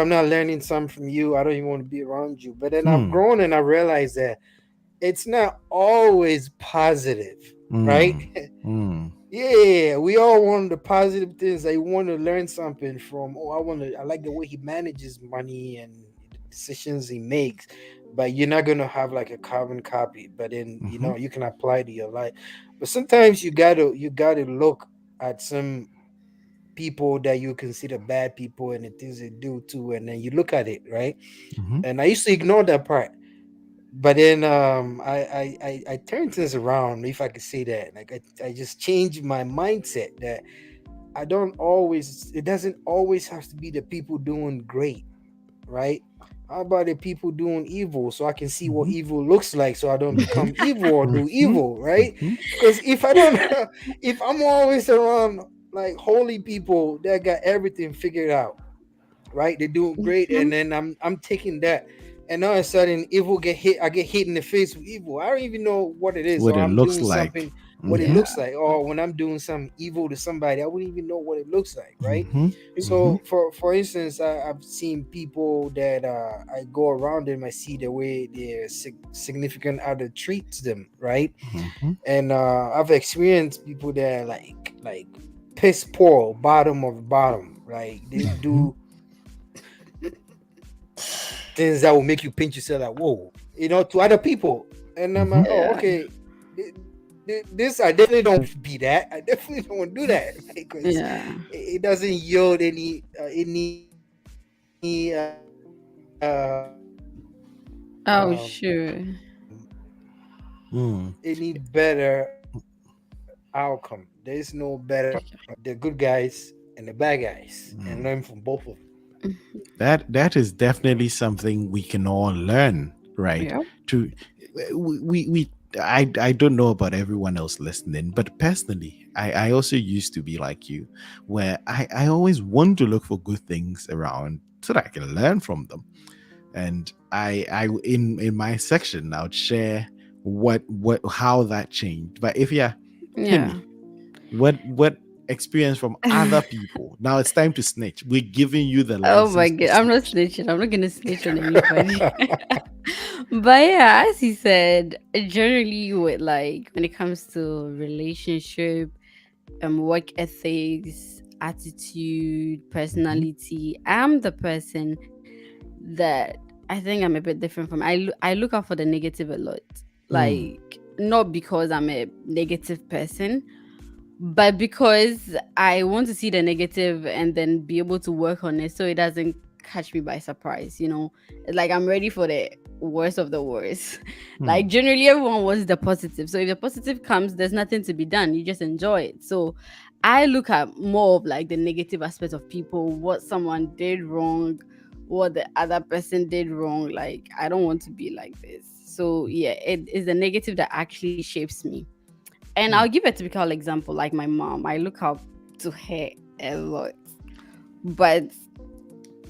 not learning something from you, I don't even want to be around you. But then I've Hmm. grown and I realized that it's not always positive, right? Mm. Mm. Yeah, we all want the positive things. I want to learn something from. Oh, I like the way he manages money and the decisions he makes. But you're not gonna have like a carbon copy. But then Mhm. you can apply to your life. But sometimes you gotta look at some people that you consider bad people and the things they do too, and then you look at it, right? Mhm. And I used to ignore that part, but then I turned things around, if I could say that. Like I just changed my mindset that it doesn't always have to be the people doing great, right? How about the people doing evil so I can see what Mhm. evil looks like so I don't Mhm. become evil or do Mhm. evil, right? Mhm. Because if I don't, if I'm always around like holy people that got everything figured out, right? They're doing great, and Mhm. then I'm taking that, and all of a sudden evil get hit. I get hit in the face with evil. I don't even know what it is, What or it I'm looks doing like. something what it Mhm. Yeah. looks like, or when I'm doing something evil to somebody, I wouldn't even know what it looks like, right? Mhm. Mhm. So for instance, I've seen people that I go around them, I see the way their significant other treats them, right? Mhm. And I've experienced people that are like piss poor, bottom of the bottom, like they Mhm. do things that will make you pinch yourself like whoa, to other people. And I'm like, Mhm. oh, Yeah. okay, this I definitely don't be that. I definitely don't want to do that because Yeah. it doesn't yield Oh, sure. Mm. any better outcome. There is no better outcome. The good guys and the bad guys, and Mm. learn from both of them. That is definitely something we can all learn, right? Yep. To we I don't know about everyone else listening, but personally, I also used to be like you, where I always want to look for good things around so that I can learn from them. And I in my section I would share what how that changed. But if you hit Yeah. me, what experience from other people? Now it's time to snitch. We're giving you the Oh my license to god, I'm not snitch. snitching. I'm not gonna snitch on anybody. But yeah, as he said, generally with like when it comes to relationship, work ethics, attitude, Mm-hmm. personality, I'm the person that I think I'm a bit different from. I look out for the negative a lot. Mm. Like not because I'm a negative person, But because I want to see the negative and then be able to work on it so it doesn't catch me by surprise, you know. It's like I'm ready for the worst of the worst. Like Hmm. generally everyone wants the positive. So if the positive comes, there's nothing to be done. You just enjoy it. So I look at more of like the negative aspects of people, what someone did wrong, what the other person did wrong. Like I don't want to be like this. So yeah, it is the negative that actually shapes me. And I'll Hmm. give a typical example, like my mom. I look up to her a lot. But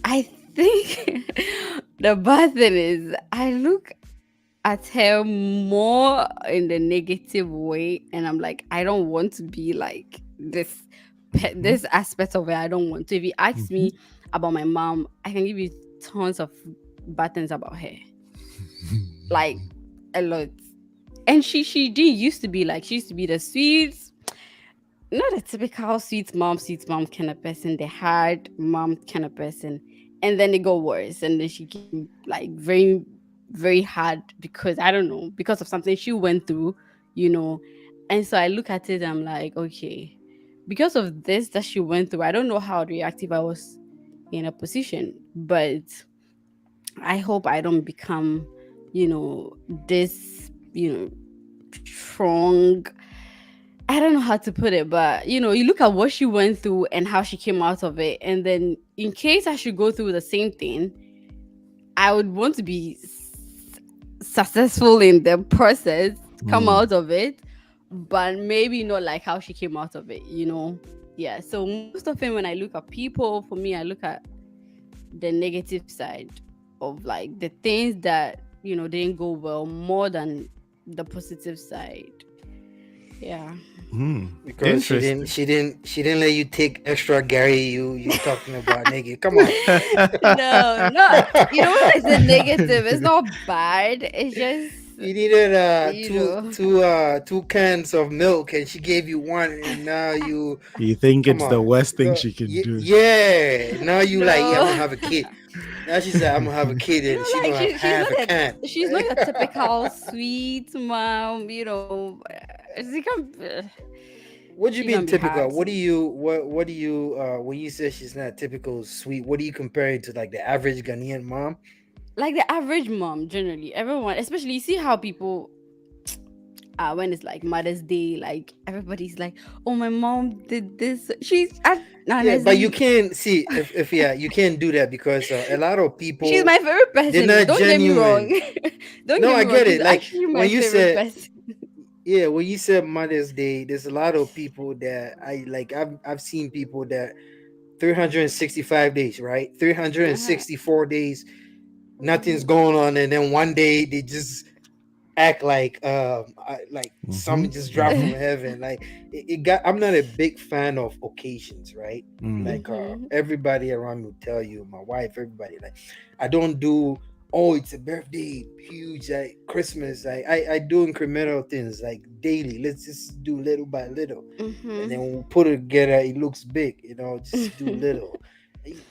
I think the bad thing is I look at her more in the negative way and I'm like, I don't want to be like Hmm. this aspect of it. I don't want to. If you ask Hmm. me about my mom, I can give you tons of bad things about her. Like a lot. And she didn't used to be like she used to be the sweet, not a typical sweet mom kind of person, the hard mom kind of person. And then it got worse. And then she came like very, very hard because I don't know, because of something she went through, you know. And so I look at it, I'm like, okay, because of this that she went through, I don't know how reactive I was in a position, but I hope I don't become, this, strong. I don't know how to put it, but you look at what she went through and how she came out of it. And then, in case I should go through the same thing, I would want to be successful in the process, come Hmm. out of it, but maybe not like how she came out of it. Yeah. So, most often when I look at people, for me, I look at the negative side of like the things that, didn't go well more than the positive side. Yeah. Hmm. Because Interesting. she didn't let you take extra Gary. You talking about nigga? Come on. No, not when I said negative, it's not bad. It's just You needed you know. two cans of milk and she gave you one and now you You think come it's the on. worst thing she can do? Yeah. Now you like, yeah, I'm No. gonna have a kid. Now she said I'm gonna have a kid and she Like gonna have half a can. she's not your typical sweet mom. She can What do you she mean can be typical? hard. What do you when you say she's not typical sweet, what do you compare it to, like the average Ghanaian mom? Like the average mom, generally, everyone, especially you see how people when it's like Mother's Day, like everybody's like, "Oh, my mom did this." Yeah, but you Honestly, can't see if yeah, you can't do that because a lot of she's people my favorite they're person. not Don't get me wrong. genuine. Don't No, get I me wrong. get She's it. Like actually when my you favorite said person. yeah, when you said Mother's Day, there's a lot of people that I like. I've seen people that 365 days, right? Uh-huh. 364 days, nothing's Mhm. going on, and then one day they just act like like Hmm. something just dropped Hmm. from heaven. Like it got. I'm not a big fan of occasions, right? Hmm. Like Mhm. everybody around me will tell you, my wife, everybody, like I don't do. Oh, it's a birthday, huge, like Christmas. I do incremental things like daily. Let's just do little by little, and then Mhm. when we put it together, it looks big. Just do little.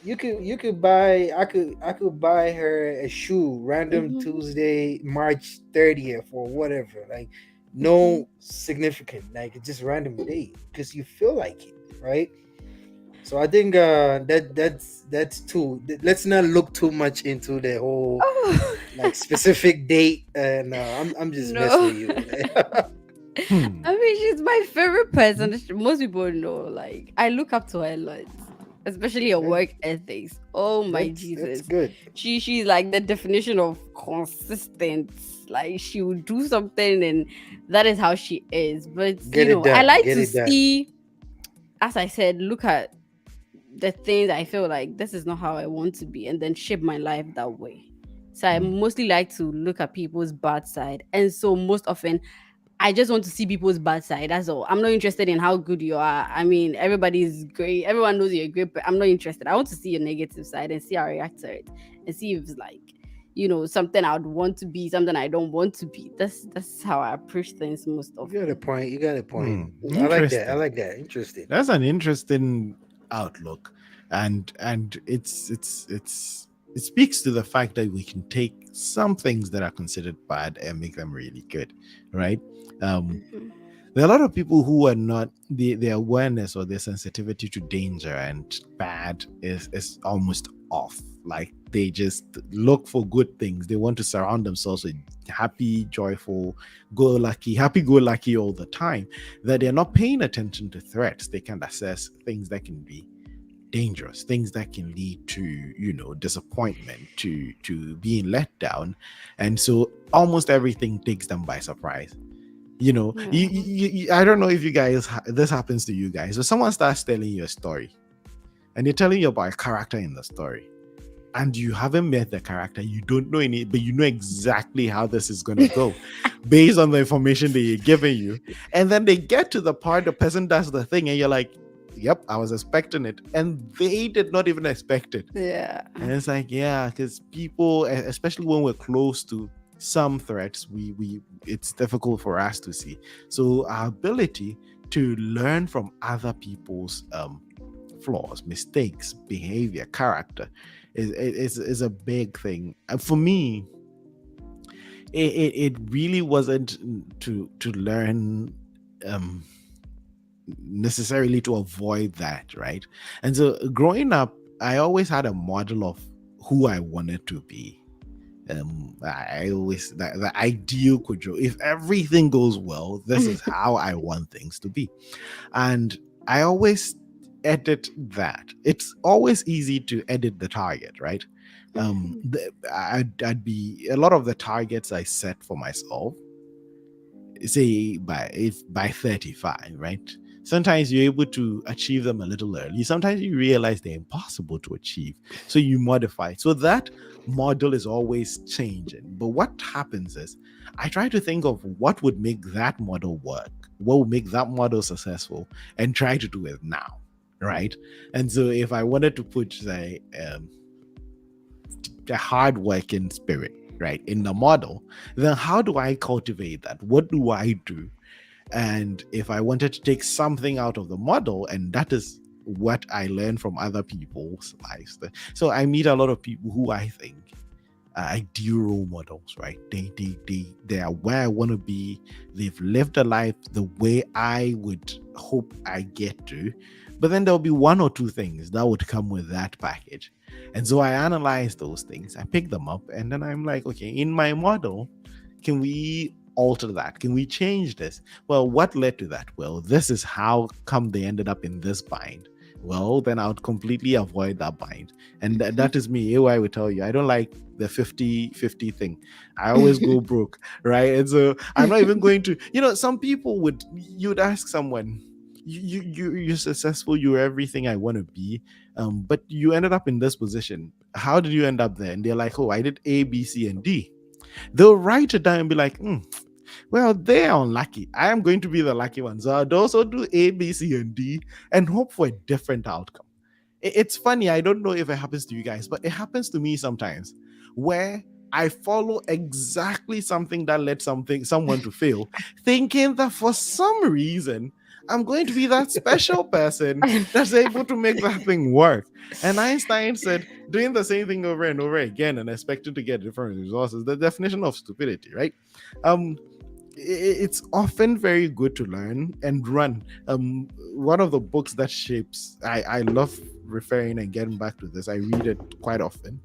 You could buy I could buy her a shoe random Mhm. Tuesday March 30th or whatever, like Mhm. no significant, like it's just random day because you feel like it, right? So I think that's too, let's not look too much into the whole Oh like specific date, and I'm just messing no. with you. Hmm. I mean, she's my favorite person. Most people know. Like, I look up to her a lot, especially her that, work ethics. Oh my that's Jesus, good. she's like the definition of consistent. Like, she will do something, and that is how she is. But Get it I done, like get to it done. see, as I said, look at the things I feel like this is not how I want to be, and then shape my life that way. So I Hmm. mostly like to look at people's bad side, and so most often I just want to see people's bad side. That's all. I'm not interested in how good you are. I mean, everybody's great. Everyone knows you're great, but I'm not interested. I want to see your negative side and see how I react to it, and see if it's like, something I would want to be, something I don't want to be. That's how I approach things most You got a often. point. You got a point. Hmm. I like that. I Interesting. like that. Interesting. That's an interesting outlook, and it's it speaks to the fact that we can take some things that are considered bad and make them really good, right? Um, Mhm. There are a lot of people who are not their awareness or their sensitivity to danger and bad is almost off. Like they just look for good things. They want to surround themselves with happy, joyful, go lucky, happy go lucky all the time. That they're not paying attention to threats. They can assess things that can be dangerous, things that can lead to, disappointment, to being let down. And so almost everything takes them by surprise. Yeah. I don't know if you guys this happens to you guys, but someone starts telling you a story and they're telling you about a character in the story, and you haven't met the character, you don't know any, but you know exactly how this is going to go based on the information they're giving you. And then they get to the part the person does the thing and you're like, yep, I was expecting it, and they did not even expect it. Yeah. And it's like, yeah, because people, especially when we're close to some threats, we it's difficult for us to see. So our ability to learn from other people's flaws, mistakes, behavior, character is a big thing. And for me, it really wasn't to learn um necessarily to avoid that, right? And so growing up, I always had a model of who I wanted to be. I always the ideal Kojo. If everything goes well, this is how I want things to be, and I always edit that. It's always easy to edit the target, right? Mhm. I'd be a lot of the targets I set for myself, say by 35, right? Sometimes you're able to achieve them a little early, sometimes you realize they're impossible to achieve, so you modify. So that model is always changing, but what happens is I try to think of what would make that model work, what would make that model successful, and try to do it now, right? And so if I wanted to put, say, a hard working spirit, right, in the model, then how do I cultivate that? What do I do? And if I wanted to take something out of the model, and that is what I learn from other people's lives. So I meet a lot of people who I think ideal role models, right? They are where I want to be. They've lived a life the way I would hope I get to. But then there'll be one or two things that would come with that package. And so I analyze those things, I pick them up, and then I'm like, okay, in my model, can we alter that? Can we change this? Well, what led to that? Well, this is how come they ended up in this bind. Well, then I would completely avoid that bind. And that is me. I would tell you, I don't like the 50-50 thing. I always go broke, right? And so I'm not even going to, some people you'd ask someone, you're successful, you're everything I want to be, but you ended up in this position. How did you end up there? And they're like, oh, I did A, B, C, and D. They'll write it down and be like, well, they are unlucky. I am going to be the lucky one. So I'd also do A, B, C, and D and hope for a different outcome. It's funny. I don't know if it happens to you guys, but it happens to me sometimes where I follow exactly something that led someone to fail, thinking that for some reason I'm going to be that special person that's able to make that thing work. And Einstein said doing the same thing over and over again and expecting to get different results is the definition of stupidity, right? Um, it's often very good to learn and run. One of the books that shapes, I love referring and getting back to this, I read it quite often,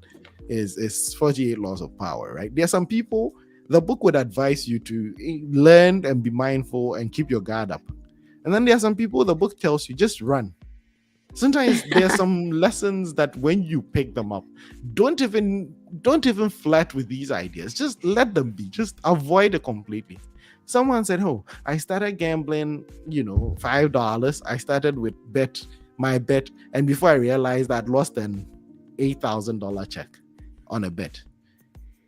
is 48 Laws of Power, right? There are some people, the book would advise you to learn and be mindful and keep your guard up. And then there are some people, the book tells you just run. Sometimes there's some lessons that when you pick them up, don't even don't even flirt with these ideas, just let them be, just avoid it completely. Someone said, oh, I started gambling, $5. I started with my bet, and before I realized I'd lost an $8,000 check on a bet.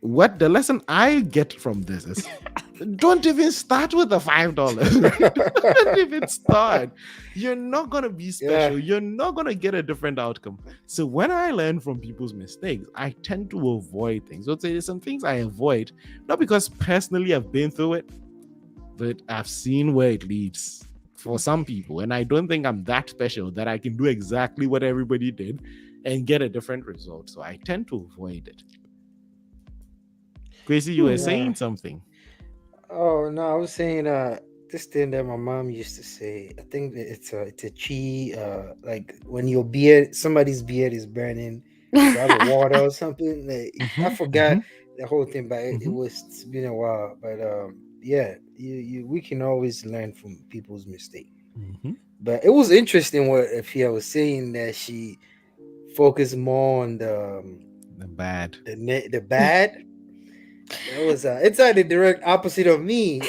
What the lesson I get from this is, don't even start with the $5, right? Don't even start. You're not gonna be Yeah. special. You're not gonna get a different outcome. So when I learn from people's mistakes, I tend to avoid things. So there's some things I avoid, not because personally I've been through it, but I've seen where it leads for some people. And I don't think I'm that special that I can do exactly what everybody did and get a different result. So I tend to avoid it. Gracie, you were Hmm. Yeah. saying something. Oh no, I was saying this thing that my mom used to say. I think that it's a chi. Like when your beard, somebody's beard is burning, grab a water or something. Like, I Mm-hmm. forgot Mm-hmm. the whole thing, but it Mm-hmm. was it's been a while. But yeah, you we can always learn from people's mistake. Mm-hmm. But it was interesting what Afia was saying that she focused more on The bad. the bad. That was it's like the direct opposite of me.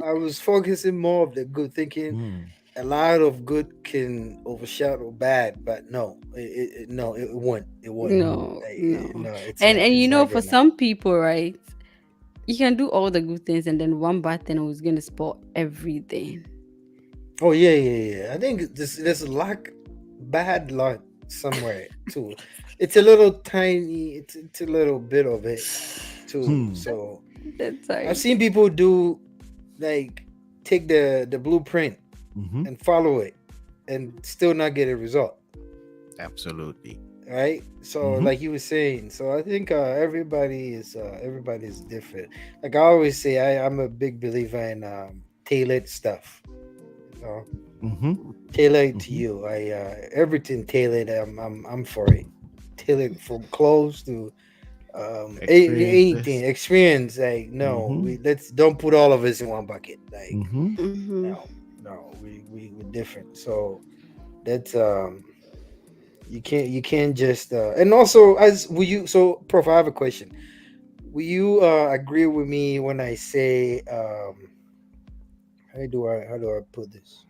I was focusing more of the good, thinking Mm. a lot of good can overshadow bad, but no, no, it won't. It won't. No, no. No, it's And not. It's you know, not for gonna. some people, right, you can do all the good things and then one bad thing was gonna spoil everything. Oh yeah, yeah, yeah. I think there's a luck, bad luck somewhere too. It's a little tiny. It's a little bit of it too. Hmm. So That's I've right. seen people do like take the blueprint Mm-hmm. and follow it and still not get a result, Absolutely. right? So Mm-hmm. like you were saying, so I think everybody is different. Like I always say, I'm a big believer in tailored stuff, you know, Mm-hmm. tailored to Mm-hmm. you. I everything tailored. I'm for it. Tailored from clothes to anything Experiences. experience. Like no, Mm-hmm. we let's don't put all of us in one bucket. Like Mm-hmm. Mm-hmm. no, no, we're different. So that's you can't just and also as will you so prof, I have a question. Will you agree with me when I say how do I put this?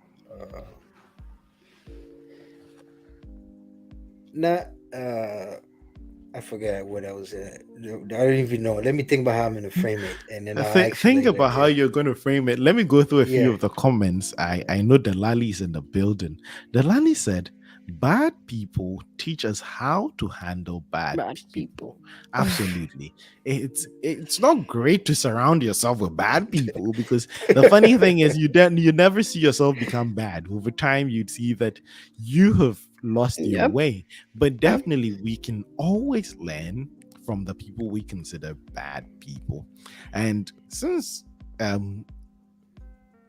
Not I forgot what I was I don't even know. Let me think about how I'm gonna frame it and then I'll Think actually about let how you. you're going to frame it. Let me go through a few Yeah. of the comments. I know Delali's in the building. Delali said, "Bad people teach us how to handle bad Bad people." people. Absolutely, it's not great to surround yourself with bad people because the funny thing is you never see yourself become bad. Over time, you'd see that you have lost your Yep. way. But Yep. definitely, we can always learn from the people we consider bad people. And since um,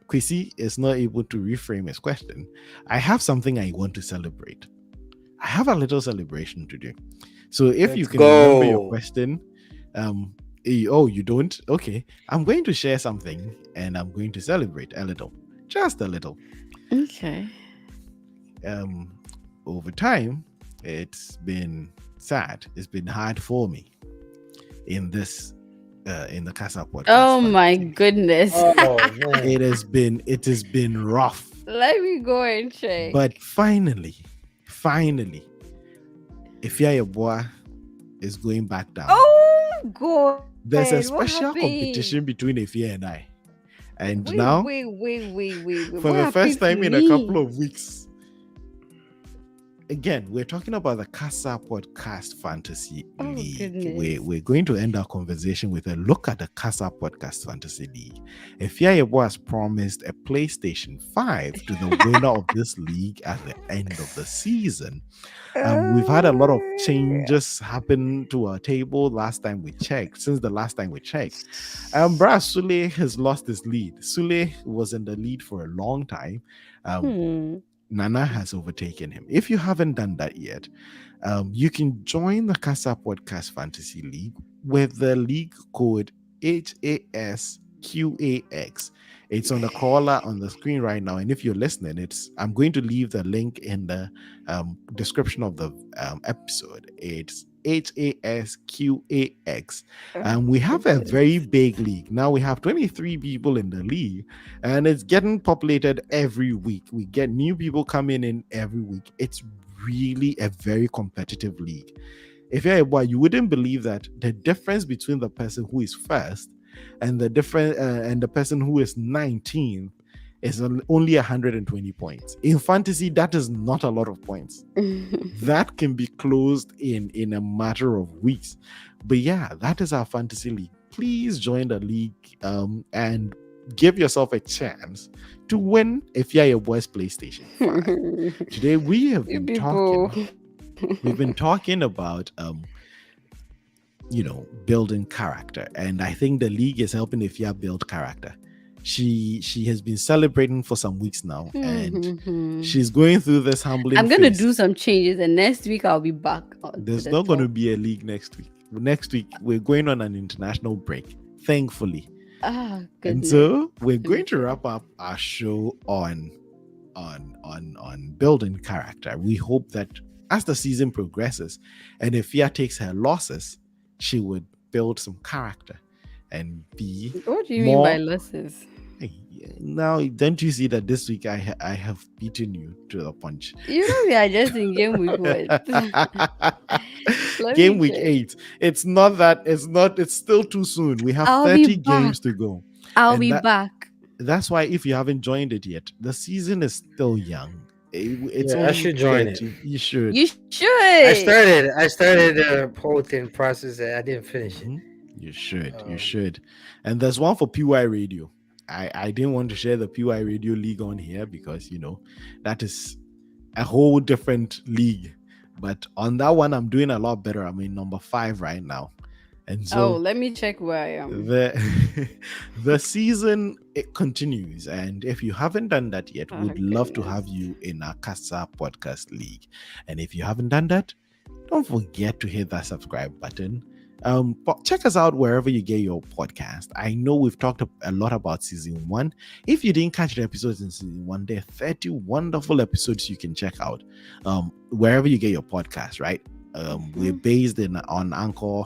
Kwesi is not able to reframe his question, I have something I want to celebrate. I have a little celebration to do. So if you Let's can remember your go. question, um, oh, you don't? Okay. I'm going to share something and I'm going to celebrate a little, just a little. Okay. Um, Over time, it's been sad. It's been hard for me in the Casa Podcast Oh my Fantasy League. goodness. Oh man. It has been rough, Let me go and check. but finally, Ifya Yeboah is going back down. Oh God, what There's a special happened? competition between Ifya and I, and Wait, now wait, wait, wait, wait, wait. for What the first happened to time in a couple me? of weeks, again, we're talking about the Casa Podcast Fantasy Oh League. goodness. We're going to end our conversation with a look at the Casa Podcast Fantasy League. Ifyayebo has promised a PlayStation 5 to the winner of this league at the end of the season. We've had a lot of changes happen to our table last time we checked, since the last time we checked. Brad Sule has lost his lead. Sule was in the lead for a long time. Um, Hmm. Nana has overtaken him. If you haven't done that yet, you can join the Casa Podcast Fantasy League with the league code HASQAX. It's on the crawler on the screen right now. And if you're listening, I'm going to leave the link in the description of the episode. It's HASQAX. Oh We have a very goodness. big league. Now we have 23 people in the league and it's getting populated every week. We get new people coming in every week. It's really a very competitive league. If you're a boy, you wouldn't believe that the difference between the person who is first and the person who is 19th is only 120 points. In fantasy, that is not a lot of points. That can be closed in a matter of weeks. But yeah, that is our fantasy league. Please join the league and give yourself a chance to win if you're your boy's PlayStation 5. Today we have You been people. talking. We've been talking about building character, and I think the league is helping Ifya build character. She has been celebrating for some weeks now, and Hmm. she's going through this humbling I'm gonna phase. do some changes, and next week I'll be back onto There's the not going to top. be a league next week. Next week we're going on an international break, thankfully. Ah, And goodness. so we're going to Okay. wrap up our show on building character. We hope that as the season progresses, and if Fia takes her losses, she would build some character and be What do you mean by more. losses? Hey, now, don't you see that this week I have beaten you to the punch? You know we are just in game week what? Let Game me week check. 8. It's not that. It's not. It's still too soon. We have I'll be 30 back. games to go, I'll and be back. that's why if you haven't joined it yet, the season is still young. It's Yeah, I only should join it. 30. You should. You should. I started the whole thing process. I didn't finish it. Mhm. You should. You Um, should. And there's one for PY Radio. I didn't want to share the PY Radio League on here because that is a whole different league. But on that one, I'm doing a lot better. I'm in number 5 right now, and Oh, so let me check where I am. the the season it continues. And if you haven't done that yet, Oh we'd love to goodness. have you in our Casa Podcast League. And if you haven't done that, don't forget to hit that subscribe button. But check us out wherever you get your podcast. I know we've talked a lot about season 1. If you didn't catch the episodes in season 1, there are 30 wonderful episodes you can check out wherever you get your podcast, right? We're Mhm. based on Anchor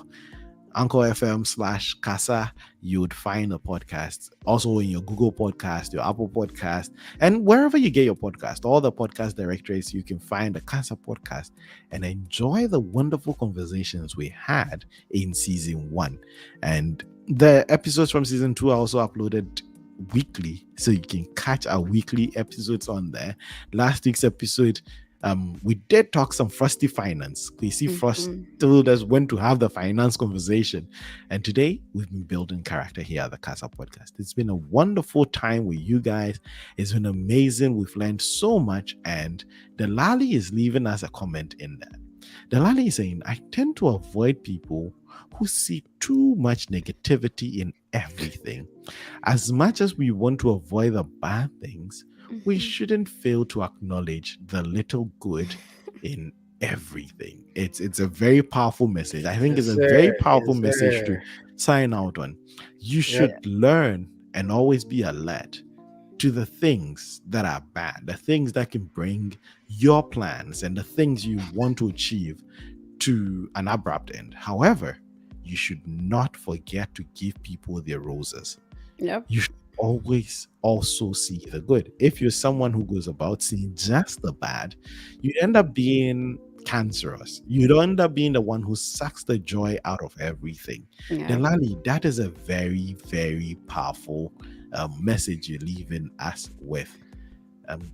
FM/Casa. You would find a podcast also in your Google Podcast, your Apple Podcast, and wherever you get your podcast, all the podcast directories, you can find the Casa podcast and enjoy the wonderful conversations we had in season 1. And the episodes from season 2 are also uploaded weekly, so you can catch our weekly episodes on there. Last week's episode, we did talk some Frosty finance. We see Frost Mhm. told us when to have the finance conversation. And today we've been building character here at the Casa Podcast. It's been a wonderful time with you guys. It's been amazing. We've learned so much. And Delali is leaving us a comment in there. Delali is saying, I tend to avoid people who see too much negativity in everything. As much as we want to avoid the bad things, we Mhm. shouldn't fail to acknowledge the little good in everything. It's a very powerful message. I think it's yes, a sir. very powerful Yes, message to sir. sign out on. You Yep. should learn and always be alert to the things that are bad, the things that can bring your plans and the things you want to achieve to an abrupt end. However, you should not forget to give people their roses. Yep. You should always also see the good. If you're someone who goes about seeing just the bad, you end up being cancerous. You'd end up being the one who sucks the joy out of everything. Yep. Delali, that is a very, very powerful message you're leaving us with. Um,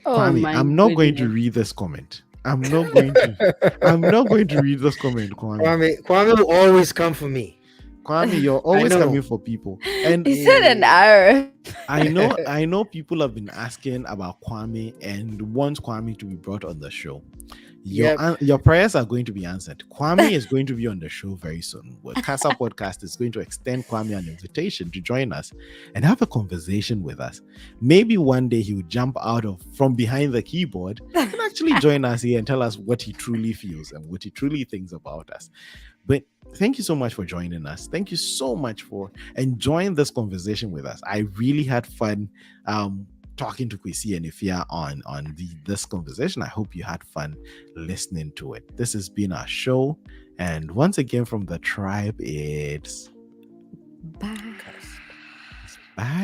Oh Kwame, my I'm not going to goodness. read this comment. I'm not going to. I'm not going to read this comment, Kwame. Kwame will always come for me. Kwame, you're I always coming know. for people, and He said an Yeah. hour. I know people have been asking about Kwame and want Kwame to be brought on the show. Yep. Your prayers are going to be answered. Kwame is going to be on the show very soon. Casa Podcast is going to extend Kwame an invitation to join us and have a conversation with us. Maybe one day he will jump out of from behind the keyboard and actually join us here and tell us what he truly feels and what he truly thinks about us. But thank you so much for joining us. Thank you so much for enjoying this conversation with us. I really had fun talking to Kwesi and Ifia on this conversation. I hope you had fun listening to it. This has been our show. And once again from the tribe, it's Bye. bye.